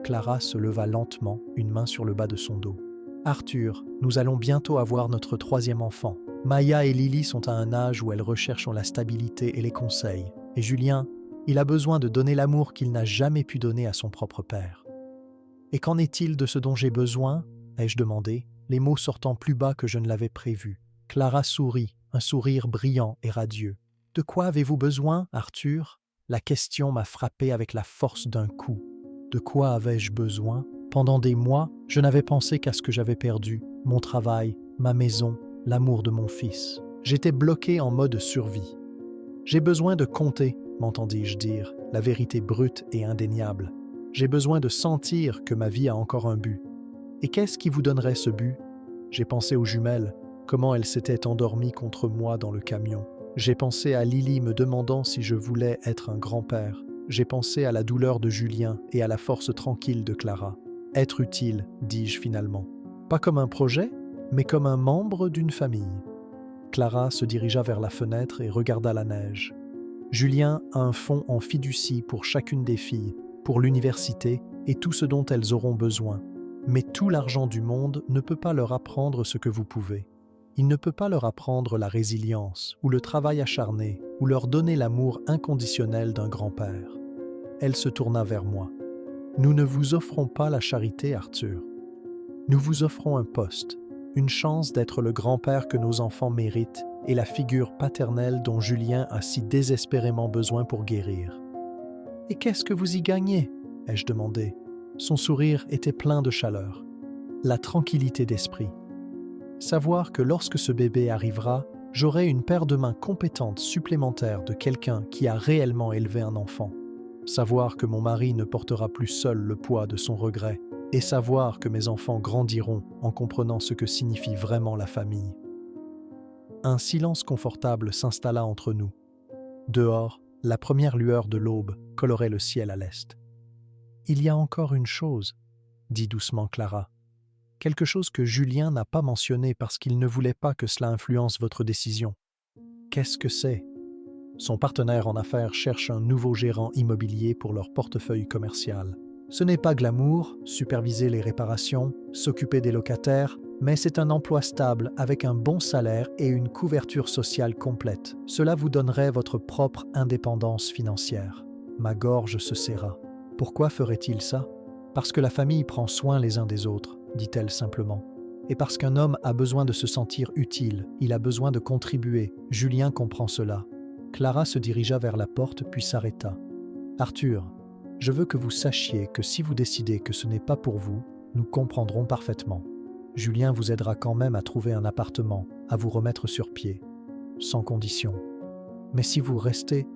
Clara se leva lentement, une main sur le bas de son dos. Arthur, nous allons bientôt avoir notre 3e enfant. Maya et Lily sont à un âge où elles recherchent la stabilité et les conseils. Et Julien, il a besoin de donner l'amour qu'il n'a jamais pu donner à son propre père. Et qu'en est-il de ce dont j'ai besoin ? Ai-je demandé, les mots sortant plus bas que je ne l'avais prévu. Clara sourit, un sourire brillant et radieux. « De quoi avez-vous besoin, Arthur ?» La question m'a frappé avec la force d'un coup. De quoi avais-je besoin ? Pendant des mois, je n'avais pensé qu'à ce que j'avais perdu, mon travail, ma maison, l'amour de mon fils. J'étais bloqué en mode survie. J'ai besoin de compter, m'entendis-je dire, la vérité brute et indéniable. J'ai besoin de sentir que ma vie a encore un but. Et qu'est-ce qui vous donnerait ce but ? J'ai pensé aux jumelles, comment elles s'étaient endormies contre moi dans le camion. J'ai pensé à Lily me demandant si je voulais être un grand-père. J'ai pensé à la douleur de Julien et à la force tranquille de Clara. Être utile, dis-je finalement. Pas comme un projet, mais comme un membre d'une famille. Clara se dirigea vers la fenêtre et regarda la neige. Julien a un fonds en fiducie pour chacune des filles, pour l'université et tout ce dont elles auront besoin. Mais tout l'argent du monde ne peut pas leur apprendre ce que vous pouvez. Il ne peut pas leur apprendre la résilience, ou le travail acharné, ou leur donner l'amour inconditionnel d'un grand-père. Elle se tourna vers moi. Nous ne vous offrons pas la charité, Arthur. Nous vous offrons un poste, une chance d'être le grand-père que nos enfants méritent et la figure paternelle dont Julien a si désespérément besoin pour guérir. « Et qu'est-ce que vous y gagnez ?» ai-je demandé. Son sourire était plein de chaleur. La tranquillité d'esprit. Savoir que lorsque ce bébé arrivera, j'aurai une paire de mains compétentes supplémentaires de quelqu'un qui a réellement élevé un enfant. Savoir que mon mari ne portera plus seul le poids de son regret. Et savoir que mes enfants grandiront en comprenant ce que signifie vraiment la famille. Un silence confortable s'installa entre nous. Dehors, la première lueur de l'aube colorait le ciel à l'est. « Il y a encore une chose, » dit doucement Clara. « Quelque chose que Julien n'a pas mentionné parce qu'il ne voulait pas que cela influence votre décision. Qu'est-ce que c'est ?» Son partenaire en affaires cherche un nouveau gérant immobilier pour leur portefeuille commercial. Ce n'est pas glamour, superviser les réparations, s'occuper des locataires, mais c'est un emploi stable avec un bon salaire et une couverture sociale complète. Cela vous donnerait votre propre indépendance financière. Ma gorge se serra. Pourquoi ferait-il ça ? Parce que la famille prend soin les uns des autres, dit-elle simplement. Et parce qu'un homme a besoin de se sentir utile, il a besoin de contribuer. Julien comprend cela. Clara se dirigea vers la porte puis s'arrêta. « Arthur, je veux que vous sachiez que si vous décidez que ce n'est pas pour vous, nous comprendrons parfaitement. Julien vous aidera quand même à trouver un appartement, à vous remettre sur pied, sans condition. Mais si vous restez... »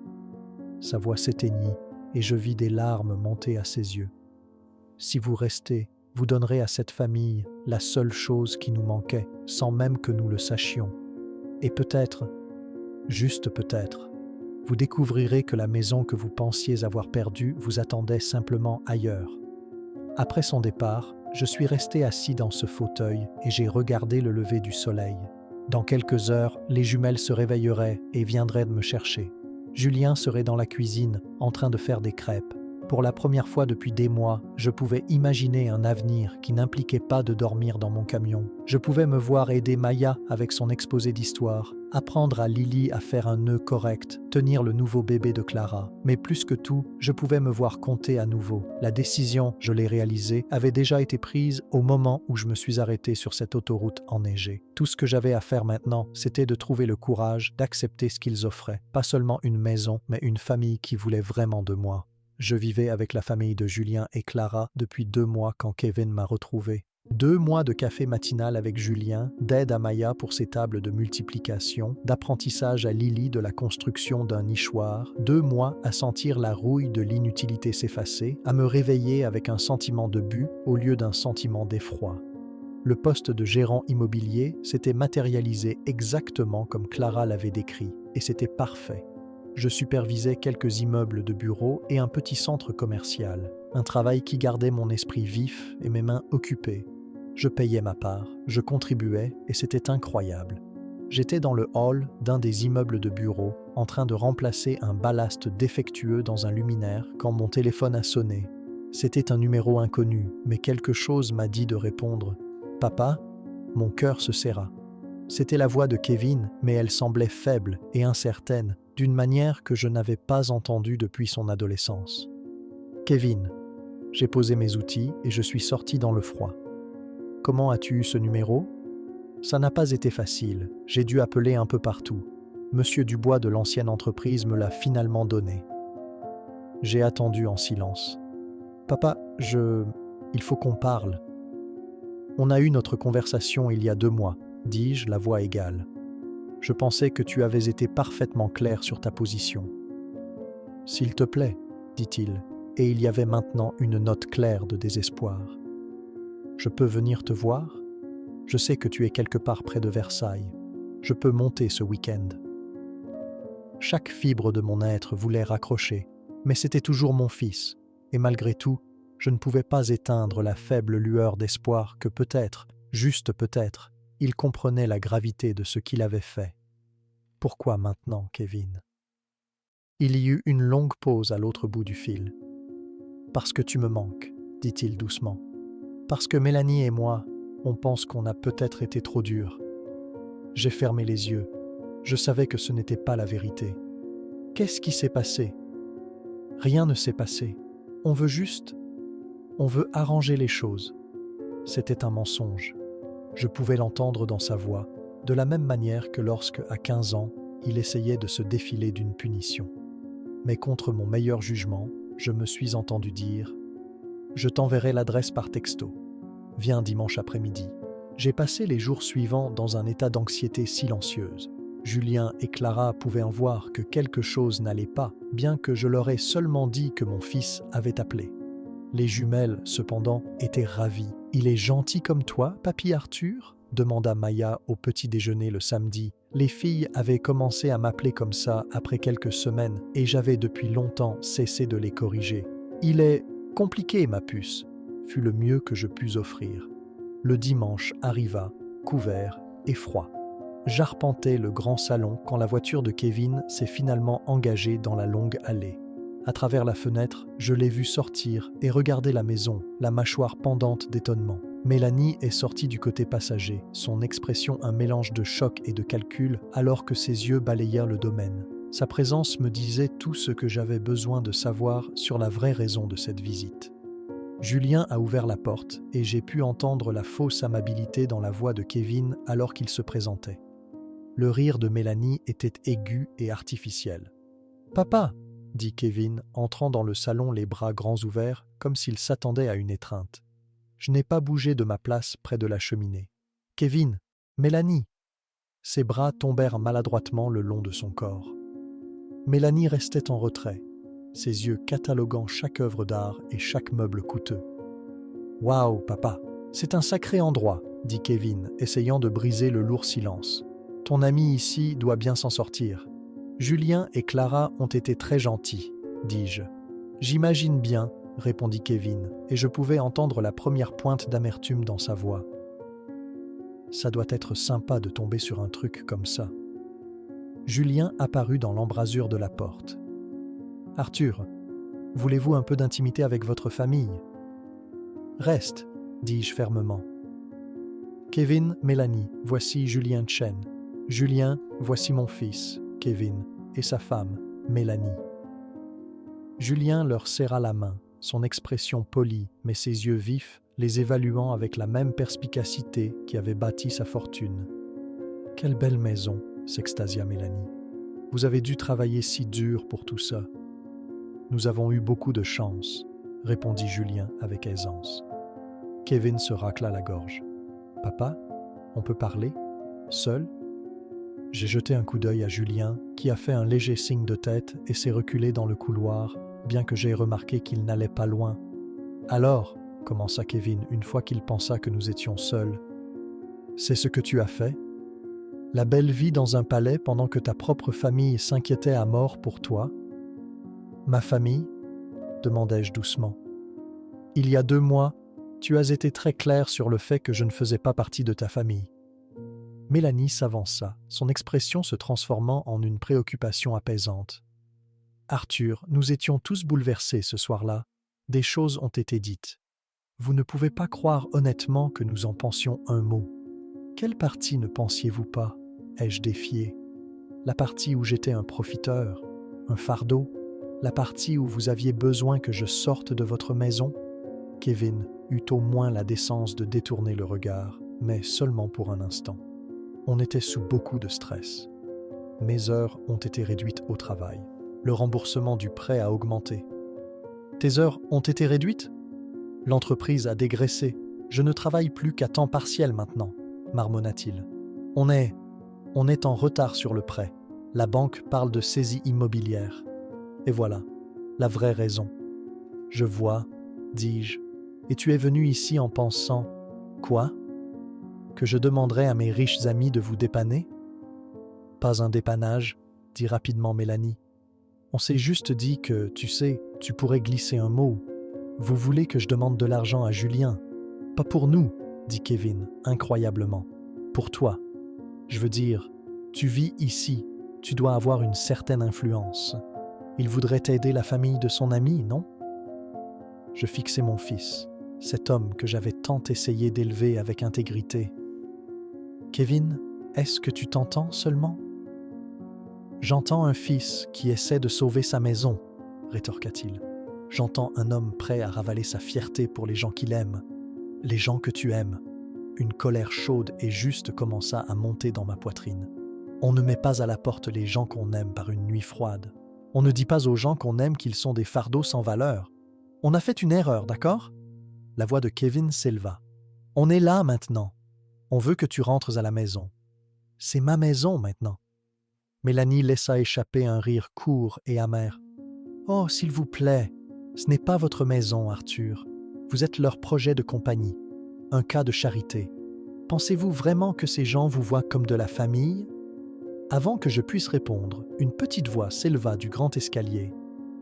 Sa voix s'éteignit et je vis des larmes monter à ses yeux. « Si vous restez, vous donnerez à cette famille la seule chose qui nous manquait, sans même que nous le sachions. Et peut-être, juste peut-être, vous découvrirez que la maison que vous pensiez avoir perdue vous attendait simplement ailleurs. » Après son départ, je suis resté assis dans ce fauteuil et j'ai regardé le lever du soleil. Dans quelques heures, les jumelles se réveilleraient et viendraient me chercher. Julien serait dans la cuisine, en train de faire des crêpes. Pour la première fois depuis des mois, je pouvais imaginer un avenir qui n'impliquait pas de dormir dans mon camion. Je pouvais me voir aider Maya avec son exposé d'histoire, apprendre à Lily à faire un nœud correct, tenir le nouveau bébé de Clara. Mais plus que tout, je pouvais me voir compter à nouveau. La décision, je l'ai réalisée, avait déjà été prise au moment où je me suis arrêté sur cette autoroute enneigée. Tout ce que j'avais à faire maintenant, c'était de trouver le courage d'accepter ce qu'ils offraient. Pas seulement une maison, mais une famille qui voulait vraiment de moi. Je vivais avec la famille de Julien et Clara depuis 2 mois quand Kevin m'a retrouvé. 2 mois de café matinal avec Julien, d'aide à Maya pour ses tables de multiplication, d'apprentissage à Lily de la construction d'un nichoir, 2 mois à sentir la rouille de l'inutilité s'effacer, à me réveiller avec un sentiment de but au lieu d'un sentiment d'effroi. Le poste de gérant immobilier s'était matérialisé exactement comme Clara l'avait décrit, et c'était parfait. Je supervisais quelques immeubles de bureaux et un petit centre commercial, un travail qui gardait mon esprit vif et mes mains occupées. Je payais ma part, je contribuais et c'était incroyable. J'étais dans le hall d'un des immeubles de bureaux, en train de remplacer un ballast défectueux dans un luminaire quand mon téléphone a sonné. C'était un numéro inconnu, mais quelque chose m'a dit de répondre. « Papa ?» Mon cœur se serra. C'était la voix de Kevin, mais elle semblait faible et incertaine, d'une manière que je n'avais pas entendue depuis son adolescence. « Kevin !» J'ai posé mes outils et je suis sorti dans le froid. « Comment as-tu eu ce numéro ?» Ça n'a pas été facile, j'ai dû appeler un peu partout. Monsieur Dubois de l'ancienne entreprise me l'a finalement donné. J'ai attendu en silence. « Papa, il faut qu'on parle. » On a eu notre conversation il y a 2 mois, dis-je, la voix égale. Je pensais que tu avais été parfaitement clair sur ta position. « S'il te plaît, » dit-il, et il y avait maintenant une note claire de désespoir. « Je peux venir te voir ? Je sais que tu es quelque part près de Versailles. Je peux monter ce week-end. » Chaque fibre de mon être voulait raccrocher, Mais c'était toujours mon fils, et malgré tout, je ne pouvais pas éteindre la faible lueur d'espoir que peut-être, juste peut-être, il comprenait la gravité de ce qu'il avait fait. Pourquoi maintenant, Kevin? Il y eut une longue pause à l'autre bout du fil. Parce que tu me manques, dit-il doucement. Parce que Mélanie et moi, on pense qu'on a peut-être été trop durs. J'ai fermé les yeux. Je savais que ce n'était pas la vérité. Qu'est-ce qui s'est passé? Rien ne s'est passé. On veut arranger les choses. C'était un mensonge. Je pouvais l'entendre dans sa voix, de la même manière que lorsque, à 15 ans, il essayait de se défiler d'une punition. Mais contre mon meilleur jugement, je me suis entendu dire « Je t'enverrai l'adresse par texto. Viens dimanche après-midi. » J'ai passé les jours suivants dans un état d'anxiété silencieuse. Julien et Clara pouvaient en voir que quelque chose n'allait pas, bien que je leur ai seulement dit que mon fils avait appelé. Les jumelles, cependant, étaient ravies. « Il est gentil comme toi, papy Arthur ?» demanda Maya au petit déjeuner le samedi. Les filles avaient commencé à m'appeler comme ça après quelques semaines et j'avais depuis longtemps cessé de les corriger. « Il est compliqué, ma puce », fut le mieux que je pus offrir. Le dimanche arriva, couvert et froid. J'arpentais le grand salon quand la voiture de Kevin s'est finalement engagée dans la longue allée. À travers la fenêtre, je l'ai vu sortir et regarder la maison, la mâchoire pendante d'étonnement. Mélanie est sortie du côté passager, son expression un mélange de choc et de calcul alors que ses yeux balayèrent le domaine. Sa présence me disait tout ce que j'avais besoin de savoir sur la vraie raison de cette visite. Julien a ouvert la porte et j'ai pu entendre la fausse amabilité dans la voix de Kevin alors qu'il se présentait. Le rire de Mélanie était aigu et artificiel. « Papa !» dit Kevin, entrant dans le salon les bras grands ouverts, comme s'il s'attendait à une étreinte. Je n'ai pas bougé de ma place près de la cheminée. « Kevin, Mélanie !» Ses bras tombèrent maladroitement le long de son corps. Mélanie restait en retrait, ses yeux cataloguant chaque œuvre d'art et chaque meuble coûteux. « Waouh, papa, c'est un sacré endroit !» dit Kevin, essayant de briser le lourd silence. « Ton ami ici doit bien s'en sortir. » Julien et Clara ont été très gentils, dis-je. « J'imagine bien, » répondit Kevin, et je pouvais entendre la première pointe d'amertume dans sa voix. « Ça doit être sympa de tomber sur un truc comme ça. » Julien apparut dans l'embrasure de la porte. « Arthur, voulez-vous un peu d'intimité avec votre famille ?»« Reste, » dis-je fermement. « Kevin, Mélanie, voici Julien Chen. Julien, voici mon fils, Kevin, et sa femme, Mélanie. » Julien leur serra la main, son expression polie, mais ses yeux vifs, les évaluant avec la même perspicacité qui avait bâti sa fortune. « Quelle belle maison !» s'extasia Mélanie. « Vous avez dû travailler si dur pour tout ça. »« Nous avons eu beaucoup de chance, » répondit Julien avec aisance. Kevin se racla la gorge. « Papa, on peut parler? Seul ?» J'ai jeté un coup d'œil à Julien, qui a fait un léger signe de tête et s'est reculé dans le couloir, bien que j'aie remarqué qu'il n'allait pas loin. « Alors, » commença Kevin une fois qu'il pensa que nous étions seuls, « c'est ce que tu as fait? La belle vie dans un palais pendant que ta propre famille s'inquiétait à mort pour toi? »« Ma famille ?» demandai-je doucement. « Il y a 2 mois, tu as été très clair sur le fait que je ne faisais pas partie de ta famille. » Mélanie s'avança, son expression se transformant en une préoccupation apaisante. « Arthur, nous étions tous bouleversés ce soir-là. Des choses ont été dites. Vous ne pouvez pas croire honnêtement que nous en pensions un mot. Quelle partie ne pensiez-vous pas ? Ai-je défié. La partie où j'étais un profiteur, un fardeau, la partie où vous aviez besoin que je sorte de votre maison ?» Kevin eut au moins la décence de détourner le regard, mais seulement pour un instant. On était sous beaucoup de stress. Mes heures ont été réduites au travail. Le remboursement du prêt a augmenté. « Tes heures ont été réduites ? L'entreprise a dégraissé. Je ne travaille plus qu'à temps partiel maintenant, » marmonna-t-il. « On est en retard sur le prêt. La banque parle de saisie immobilière. Et voilà, la vraie raison. »« Je vois, » dis-je. « Et tu es venu ici en pensant... Quoi ? Que je demanderais à mes riches amis de vous dépanner ? » « Pas un dépannage, » dit rapidement Mélanie. On s'est juste dit que, tu sais, tu pourrais glisser un mot. Vous voulez que je demande de l'argent à Julien? Pas pour nous, dit Kevin, incroyablement. Pour toi. Je veux dire, tu vis ici, tu dois avoir une certaine influence. Il voudrait aider la famille de son ami, non? Je fixais mon fils, cet homme que j'avais tant essayé d'élever avec intégrité. Kevin, est-ce que tu t'entends seulement? J'entends un fils qui essaie de sauver sa maison, rétorqua-t-il. J'entends un homme prêt à ravaler sa fierté pour les gens qu'il aime, les gens que tu aimes. Une colère chaude et juste commença à monter dans ma poitrine. On ne met pas à la porte les gens qu'on aime par une nuit froide. On ne dit pas aux gens qu'on aime qu'ils sont des fardeaux sans valeur. On a fait une erreur, d'accord? La voix de Kevin s'éleva. On est là maintenant. On veut que tu rentres à la maison. C'est ma maison maintenant. Mélanie laissa échapper un rire court et amer. Oh, s'il vous plaît, ce n'est pas votre maison, Arthur. Vous êtes leur projet de compagnie, un cas de charité. Pensez-vous vraiment que ces gens vous voient comme de la famille? Avant que je puisse répondre, une petite voix s'éleva du grand escalier.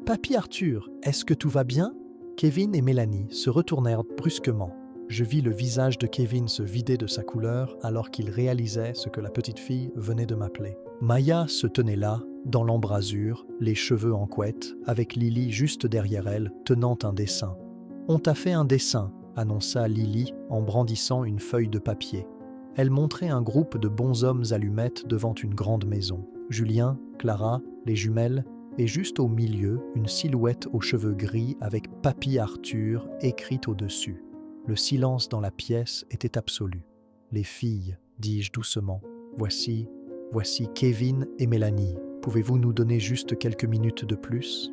Papy Arthur, est-ce que tout va bien? Kevin et Mélanie se retournèrent brusquement. Je vis le visage de Kevin se vider de sa couleur alors qu'il réalisait ce que la petite fille venait de m'appeler. Maya se tenait là, dans l'embrasure, les cheveux en couette, avec Lily juste derrière elle, tenant un dessin. « On t'a fait un dessin », annonça Lily en brandissant une feuille de papier. Elle montrait un groupe de bonshommes allumettes devant une grande maison. Julien, Clara, les jumelles, et juste au milieu, une silhouette aux cheveux gris avec « Papy Arthur » écrite au-dessus. Le silence dans la pièce était absolu. « Les filles, dis-je doucement, voici Kevin et Mélanie. Pouvez-vous nous donner juste quelques minutes de plus ?»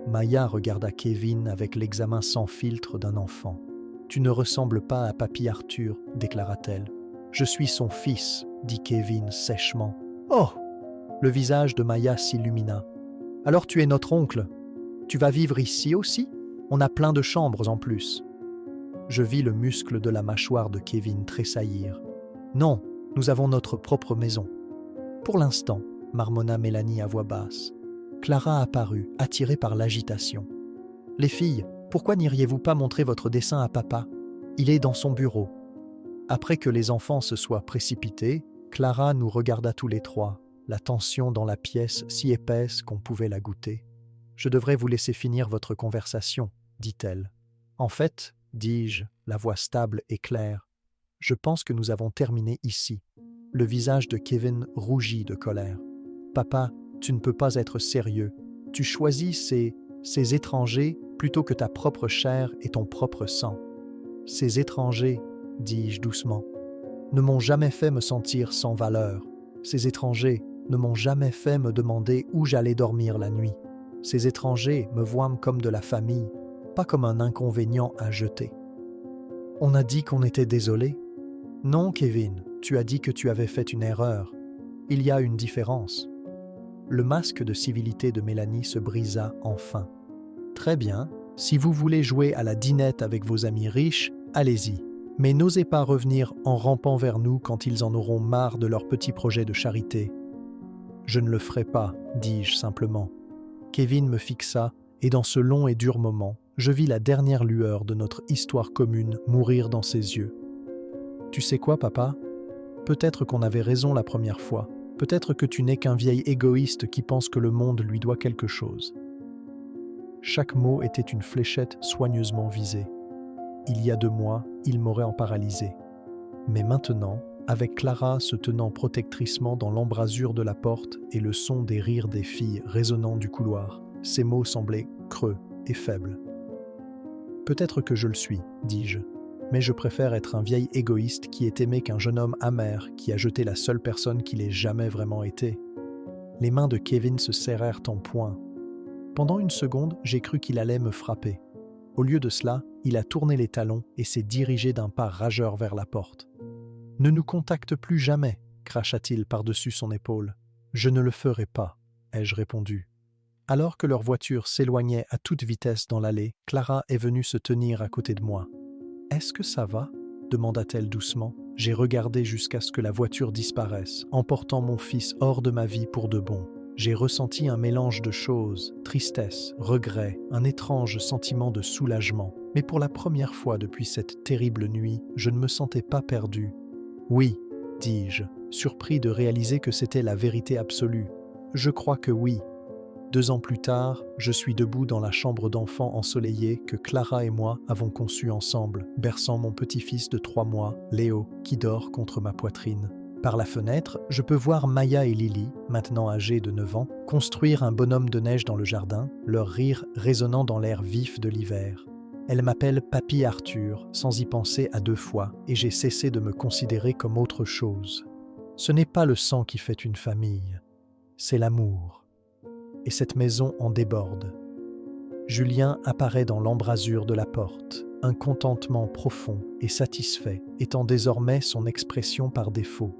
Maya regarda Kevin avec l'examen sans filtre d'un enfant. « Tu ne ressembles pas à Papy Arthur, déclara-t-elle. « Je suis son fils, dit Kevin sèchement. « Oh !» Le visage de Maya s'illumina. « Alors tu es notre oncle. Tu vas vivre ici aussi? On a plein de chambres en plus. » Je vis le muscle de la mâchoire de Kevin tressaillir. « Non, nous avons notre propre maison. » « Pour l'instant, marmonna Mélanie à voix basse. Clara apparut, attirée par l'agitation. « Les filles, pourquoi n'iriez-vous pas montrer votre dessin à papa? Il est dans son bureau. » Après que les enfants se soient précipités, Clara nous regarda tous les trois, la tension dans la pièce si épaisse qu'on pouvait la goûter. « Je devrais vous laisser finir votre conversation, dit-elle. En fait, dis-je, la voix stable et claire, je pense que nous avons terminé ici. » Le visage de Kevin rougit de colère. « Papa, tu ne peux pas être sérieux. Tu choisis ces étrangers plutôt que ta propre chair et ton propre sang. Ces étrangers, dis-je doucement, ne m'ont jamais fait me sentir sans valeur. Ces étrangers ne m'ont jamais fait me demander où j'allais dormir la nuit. Ces étrangers me voient comme de la famille, pas comme un inconvénient à jeter. On a dit qu'on était désolé. Non, Kevin, tu as dit que tu avais fait une erreur. Il y a une différence. » Le masque de civilité de Mélanie se brisa enfin. « Très bien, si vous voulez jouer à la dinette avec vos amis riches, allez-y. Mais n'osez pas revenir en rampant vers nous quand ils en auront marre de leurs petits projets de charité. »« Je ne le ferai pas, dis-je simplement. » Kevin me fixa, et dans ce long et dur moment, je vis la dernière lueur de notre histoire commune mourir dans ses yeux. « Tu sais quoi, papa? Peut-être qu'on avait raison la première fois. Peut-être que tu n'es qu'un vieil égoïste qui pense que le monde lui doit quelque chose. » Chaque mot était une fléchette soigneusement visée. Il y a 2 mois, il m'aurait en paralysé. Mais maintenant, avec Clara se tenant protectricement dans l'embrasure de la porte et le son des rires des filles résonnant du couloir, ces mots semblaient creux et faibles. « Peut-être que je le suis, dis-je. Mais je préfère être un vieil égoïste qui est aimé qu'un jeune homme amer qui a jeté la seule personne qu'il ait jamais vraiment été. » Les mains de Kevin se serrèrent en poing. Pendant une seconde, j'ai cru qu'il allait me frapper. Au lieu de cela, il a tourné les talons et s'est dirigé d'un pas rageur vers la porte. « Ne nous contacte plus jamais, cracha-t-il par-dessus son épaule. « Je ne le ferai pas, ai-je répondu. Alors que leur voiture s'éloignait à toute vitesse dans l'allée, Clara est venue se tenir à côté de moi. « Est-ce que ça va ?» demanda-t-elle doucement. J'ai regardé jusqu'à ce que la voiture disparaisse, emportant mon fils hors de ma vie pour de bon. J'ai ressenti un mélange de choses, tristesse, regret, un étrange sentiment de soulagement. Mais pour la première fois depuis cette terrible nuit, je ne me sentais pas perdu. Oui, dis-je, surpris de réaliser que c'était la vérité absolue. Je crois que oui. 2 ans plus tard, je suis debout dans la chambre d'enfant ensoleillée que Clara et moi avons conçue ensemble, berçant mon petit-fils de 3 mois, Léo, qui dort contre ma poitrine. Par la fenêtre, je peux voir Maya et Lily, maintenant âgés de 9 ans, construire un bonhomme de neige dans le jardin, leur rire résonnant dans l'air vif de l'hiver. Elles m'appellent Papy Arthur, sans y penser à 2 fois, et j'ai cessé de me considérer comme autre chose. Ce n'est pas le sang qui fait une famille, c'est l'amour. Et cette maison en déborde. Julien apparaît dans l'embrasure de la porte, un contentement profond et satisfait étant désormais son expression par défaut.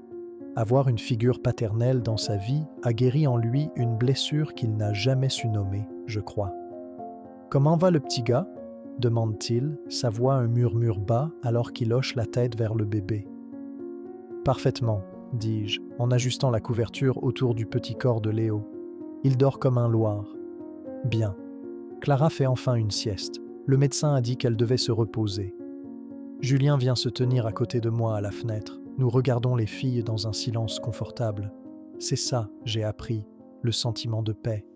Avoir une figure paternelle dans sa vie a guéri en lui une blessure qu'il n'a jamais su nommer, je crois. « Comment va le petit gars ?» demande-t-il, sa voix un murmure bas alors qu'il hoche la tête vers le bébé. « Parfaitement, dis-je, en ajustant la couverture autour du petit corps de Léo. Il dort comme un loir. Bien. Clara fait enfin une sieste. Le médecin a dit qu'elle devait se reposer. Julien vient se tenir à côté de moi à la fenêtre. Nous regardons les filles dans un silence confortable. C'est ça, j'ai appris, le sentiment de paix.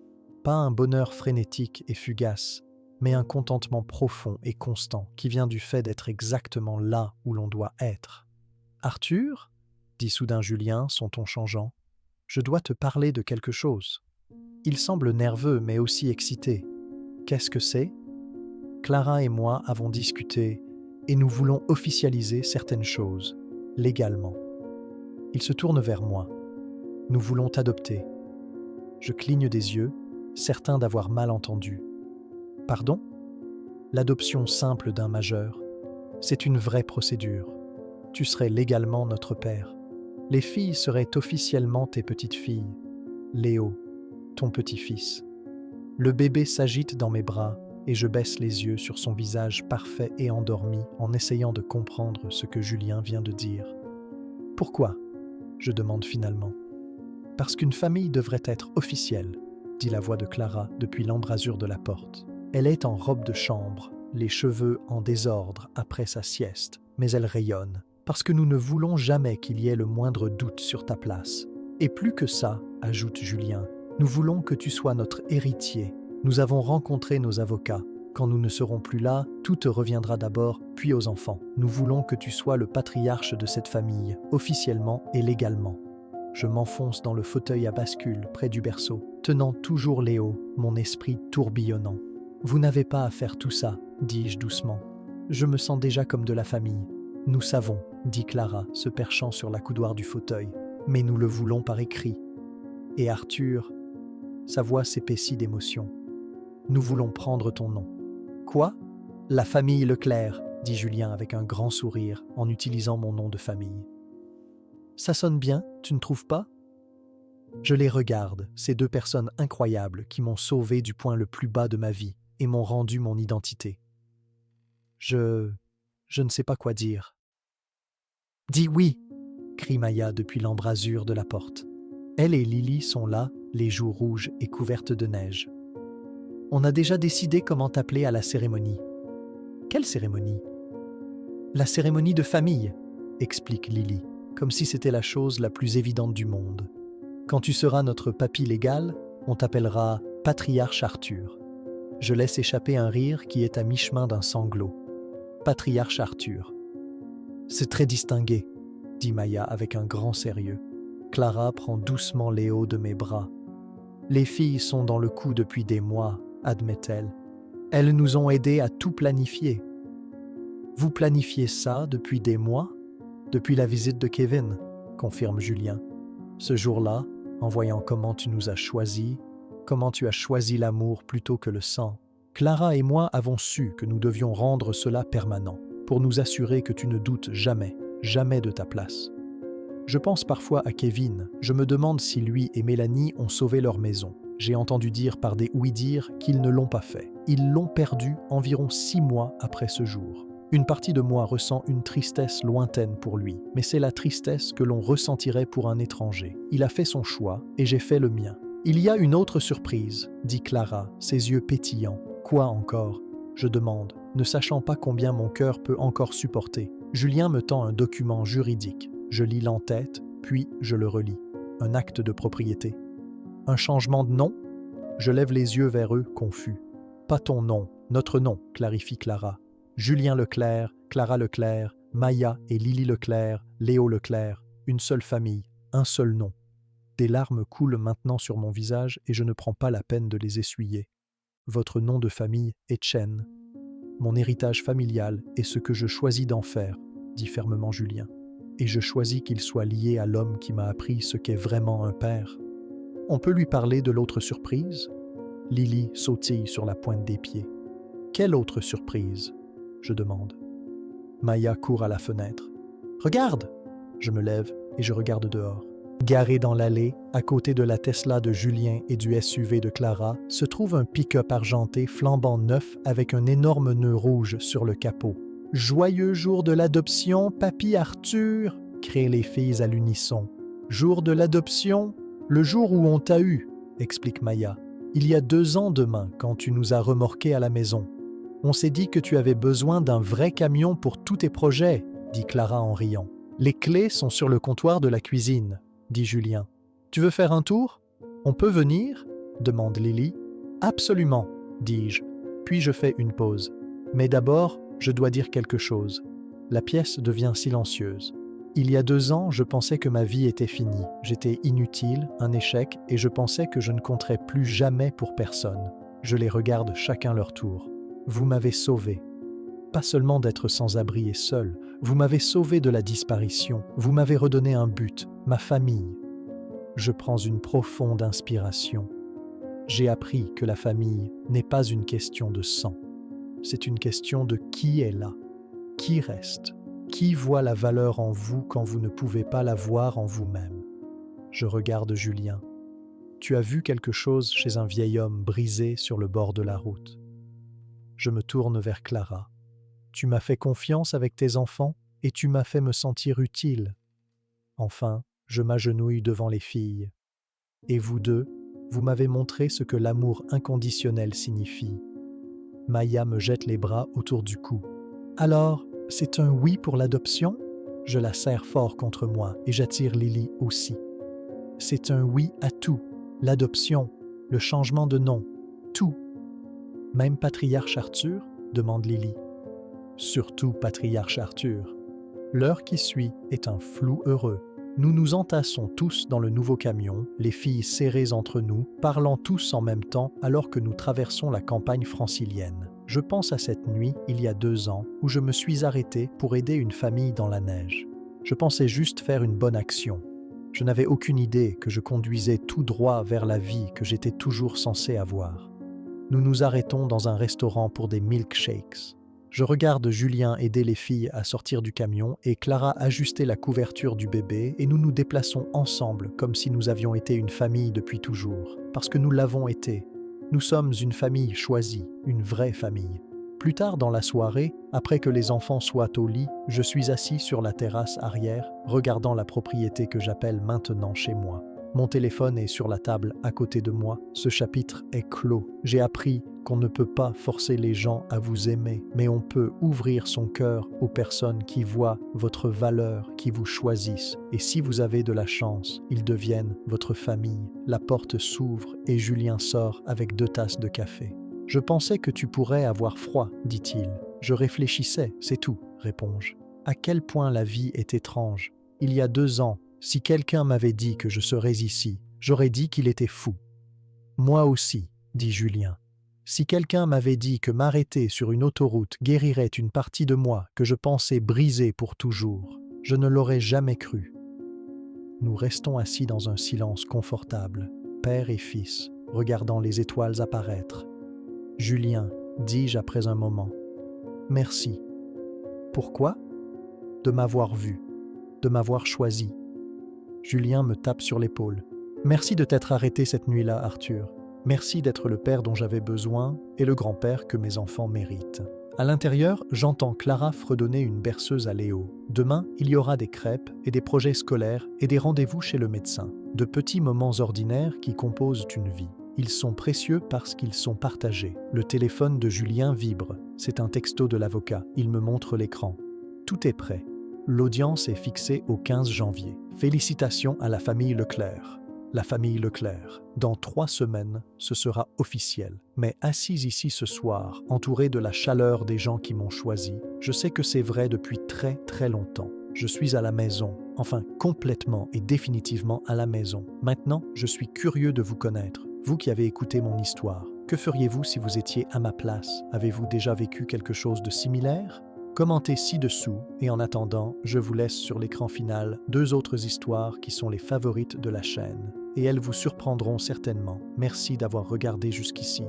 Pas un bonheur frénétique et fugace, mais un contentement profond et constant qui vient du fait d'être exactement là où l'on doit être. « Arthur ?» dit soudain Julien, son ton changeant. « Je dois te parler de quelque chose. » Il semble nerveux mais aussi excité. Qu'est-ce que c'est ? Clara et moi avons discuté et nous voulons officialiser certaines choses, légalement. Il se tourne vers moi. Nous voulons t'adopter. Je cligne des yeux, certain d'avoir mal entendu. Pardon ? L'adoption simple d'un majeur. C'est une vraie procédure. Tu serais légalement notre père. Les filles seraient officiellement tes petites filles. Léo, ton petit-fils. Le bébé s'agite dans mes bras et je baisse les yeux sur son visage parfait et endormi en essayant de comprendre ce que Julien vient de dire. « Pourquoi ?» je demande finalement. « Parce qu'une famille devrait être officielle, » dit la voix de Clara depuis l'embrasure de la porte. Elle est en robe de chambre, les cheveux en désordre après sa sieste, mais elle rayonne, parce que nous ne voulons jamais qu'il y ait le moindre doute sur ta place. Et plus que ça, ajoute Julien, nous voulons que tu sois notre héritier. Nous avons rencontré nos avocats. Quand nous ne serons plus là, tout te reviendra d'abord, puis aux enfants. Nous voulons que tu sois le patriarche de cette famille, officiellement et légalement. Je m'enfonce dans le fauteuil à bascule, près du berceau, tenant toujours Léo, mon esprit tourbillonnant. « Vous n'avez pas à faire tout ça, dis-je doucement. Je me sens déjà comme de la famille. Nous savons, dit Clara, se perchant sur la coudoir du fauteuil, mais nous le voulons par écrit. Et Arthur, sa voix s'épaissit d'émotion. Nous voulons prendre ton nom. Quoi ? La famille Leclerc, dit Julien avec un grand sourire en utilisant mon nom de famille. Ça sonne bien, tu ne trouves pas ? Je les regarde, ces 2 personnes incroyables qui m'ont sauvé du point le plus bas de ma vie et m'ont rendu mon identité. Je ne sais pas quoi dire. Dis oui, crie Maya depuis l'embrasure de la porte. Elle et Lily sont là, les joues rouges et couvertes de neige. On a déjà décidé comment t'appeler à la cérémonie. Quelle cérémonie ? La cérémonie de famille, explique Lily, comme si c'était la chose la plus évidente du monde. Quand tu seras notre papy légal, on t'appellera Patriarche Arthur. Je laisse échapper un rire qui est à mi-chemin d'un sanglot. Patriarche Arthur. C'est très distingué, dit Maya avec un grand sérieux. Clara prend doucement Léo de mes bras. Les filles sont dans le coup depuis des mois, admet-elle. Elles nous ont aidés à tout planifier. Vous planifiez ça depuis des mois ? Depuis la visite de Kevin, confirme Julien. Ce jour-là, en voyant comment tu nous as choisis, comment tu as choisi l'amour plutôt que le sang, Clara et moi avons su que nous devions rendre cela permanent, pour nous assurer que tu ne doutes jamais, jamais de ta place. Je pense parfois à Kevin, je me demande si lui et Mélanie ont sauvé leur maison. J'ai entendu dire par des ouï-dire qu'ils ne l'ont pas fait. Ils l'ont perdu environ 6 mois après ce jour. Une partie de moi ressent une tristesse lointaine pour lui, mais c'est la tristesse que l'on ressentirait pour un étranger. Il a fait son choix et j'ai fait le mien. Il y a une autre surprise, dit Clara, ses yeux pétillants. Quoi encore? Je demande, ne sachant pas combien mon cœur peut encore supporter. Julien me tend un document juridique. Je lis l'entête, puis je le relis. Un acte de propriété. Un changement de nom? Je lève les yeux vers eux, confus. Pas ton nom, notre nom, clarifie Clara. Julien Leclerc, Clara Leclerc, Maya et Lily Leclerc, Léo Leclerc, une seule famille, un seul nom. Des larmes coulent maintenant sur mon visage et je ne prends pas la peine de les essuyer. Votre nom de famille est Chen. Mon héritage familial est ce que je choisis d'en faire, dit fermement Julien. Et je choisis qu'il soit lié à l'homme qui m'a appris ce qu'est vraiment un père. On peut lui parler de l'autre surprise? Lily sautille sur la pointe des pieds. Quelle autre surprise? Je demande. Maya court à la fenêtre. Regarde! Je me lève et je regarde dehors. Garé dans l'allée, à côté de la Tesla de Julien et du SUV de Clara, se trouve un pick-up argenté flambant neuf avec un énorme nœud rouge sur le capot. « Joyeux jour de l'adoption, papy Arthur !» crient les filles à l'unisson. « Jour de l'adoption, le jour où on t'a eu !» explique Maya. « Il y a 2 ans demain, quand tu nous as remorqués à la maison. On s'est dit que tu avais besoin d'un vrai camion pour tous tes projets, » dit Clara en riant. « Les clés sont sur le comptoir de la cuisine, » dit Julien. « Tu veux faire un tour? On peut venir? » demande Lily. « Absolument, » dis-je, puis je fais une pause. Mais d'abord, je dois dire quelque chose. La pièce devient silencieuse. Il y a 2 ans, je pensais que ma vie était finie. J'étais inutile, un échec, et je pensais que je ne compterais plus jamais pour personne. Je les regarde chacun leur tour. Vous m'avez sauvé. Pas seulement d'être sans abri et seul, vous m'avez sauvé de la disparition, vous m'avez redonné un but, ma famille. Je prends une profonde inspiration. J'ai appris que la famille n'est pas une question de sang. C'est une question de qui est là, qui reste, qui voit la valeur en vous quand vous ne pouvez pas la voir en vous-même. Je regarde Julien. Tu as vu quelque chose chez un vieil homme brisé sur le bord de la route. Je me tourne vers Clara. Tu m'as fait confiance avec tes enfants et tu m'as fait me sentir utile. Enfin, je m'agenouille devant les filles. Et vous deux, vous m'avez montré ce que l'amour inconditionnel signifie. Maya me jette les bras autour du cou. Alors, c'est un oui pour l'adoption? Je la serre fort contre moi et j'attire Lily aussi. C'est un oui à tout. L'adoption, le changement de nom, tout. Même patriarche Arthur? Demande Lily. Surtout patriarche Arthur. L'heure qui suit est un flou heureux. Nous nous entassons tous dans le nouveau camion, les filles serrées entre nous, parlant tous en même temps alors que nous traversons la campagne francilienne. Je pense à cette nuit, il y a 2 ans, où je me suis arrêté pour aider une famille dans la neige. Je pensais juste faire une bonne action. Je n'avais aucune idée que je conduisais tout droit vers la vie que j'étais toujours censé avoir. Nous nous arrêtons dans un restaurant pour des milkshakes. Je regarde Julien aider les filles à sortir du camion et Clara ajuster la couverture du bébé et nous nous déplaçons ensemble comme si nous avions été une famille depuis toujours. Parce que nous l'avons été. Nous sommes une famille choisie, une vraie famille. Plus tard dans la soirée, après que les enfants soient au lit, je suis assis sur la terrasse arrière, regardant la propriété que j'appelle maintenant chez moi. Mon téléphone est sur la table à côté de moi. Ce chapitre est clos. J'ai appris qu'on ne peut pas forcer les gens à vous aimer, mais on peut ouvrir son cœur aux personnes qui voient votre valeur, qui vous choisissent. Et si vous avez de la chance, ils deviennent votre famille. La porte s'ouvre et Julien sort avec 2 tasses de café. « Je pensais que tu pourrais avoir froid, dit-il. Je réfléchissais, c'est tout, réponds-je. À quel point la vie est étrange. Il y a 2 ans, si quelqu'un m'avait dit que je serais ici, j'aurais dit qu'il était fou. Moi aussi, dit Julien. Si quelqu'un m'avait dit que m'arrêter sur une autoroute guérirait une partie de moi que je pensais brisée pour toujours, je ne l'aurais jamais cru. Nous restons assis dans un silence confortable, père et fils, regardant les étoiles apparaître. Julien, dis-je après un moment. Merci. Pourquoi? De m'avoir vu, de m'avoir choisi. Julien me tape sur l'épaule. Merci de t'être arrêté cette nuit-là, Arthur. Merci d'être le père dont j'avais besoin et le grand-père que mes enfants méritent. À l'intérieur, j'entends Clara fredonner une berceuse à Léo. Demain, il y aura des crêpes et des projets scolaires et des rendez-vous chez le médecin. de petits moments ordinaires qui composent une vie. Ils sont précieux parce qu'ils sont partagés. Le téléphone de Julien vibre. C'est un texto de l'avocat. Il me montre l'écran. Tout est prêt. L'audience est fixée au 15 janvier. Félicitations à la famille Leclerc. La famille Leclerc. Dans 3 semaines, ce sera officiel. Mais assise ici ce soir, entourée de la chaleur des gens qui m'ont choisi, je sais que c'est vrai depuis très très longtemps. Je suis à la maison, enfin complètement et définitivement à la maison. Maintenant, je suis curieux de vous connaître, vous qui avez écouté mon histoire. Que feriez-vous si vous étiez à ma place? Avez-vous déjà vécu quelque chose de similaire? Commentez ci-dessous et en attendant, je vous laisse sur l'écran final 2 autres histoires qui sont les favorites de la chaîne. Et elles vous surprendront certainement. Merci d'avoir regardé jusqu'ici.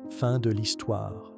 Fin de l'histoire.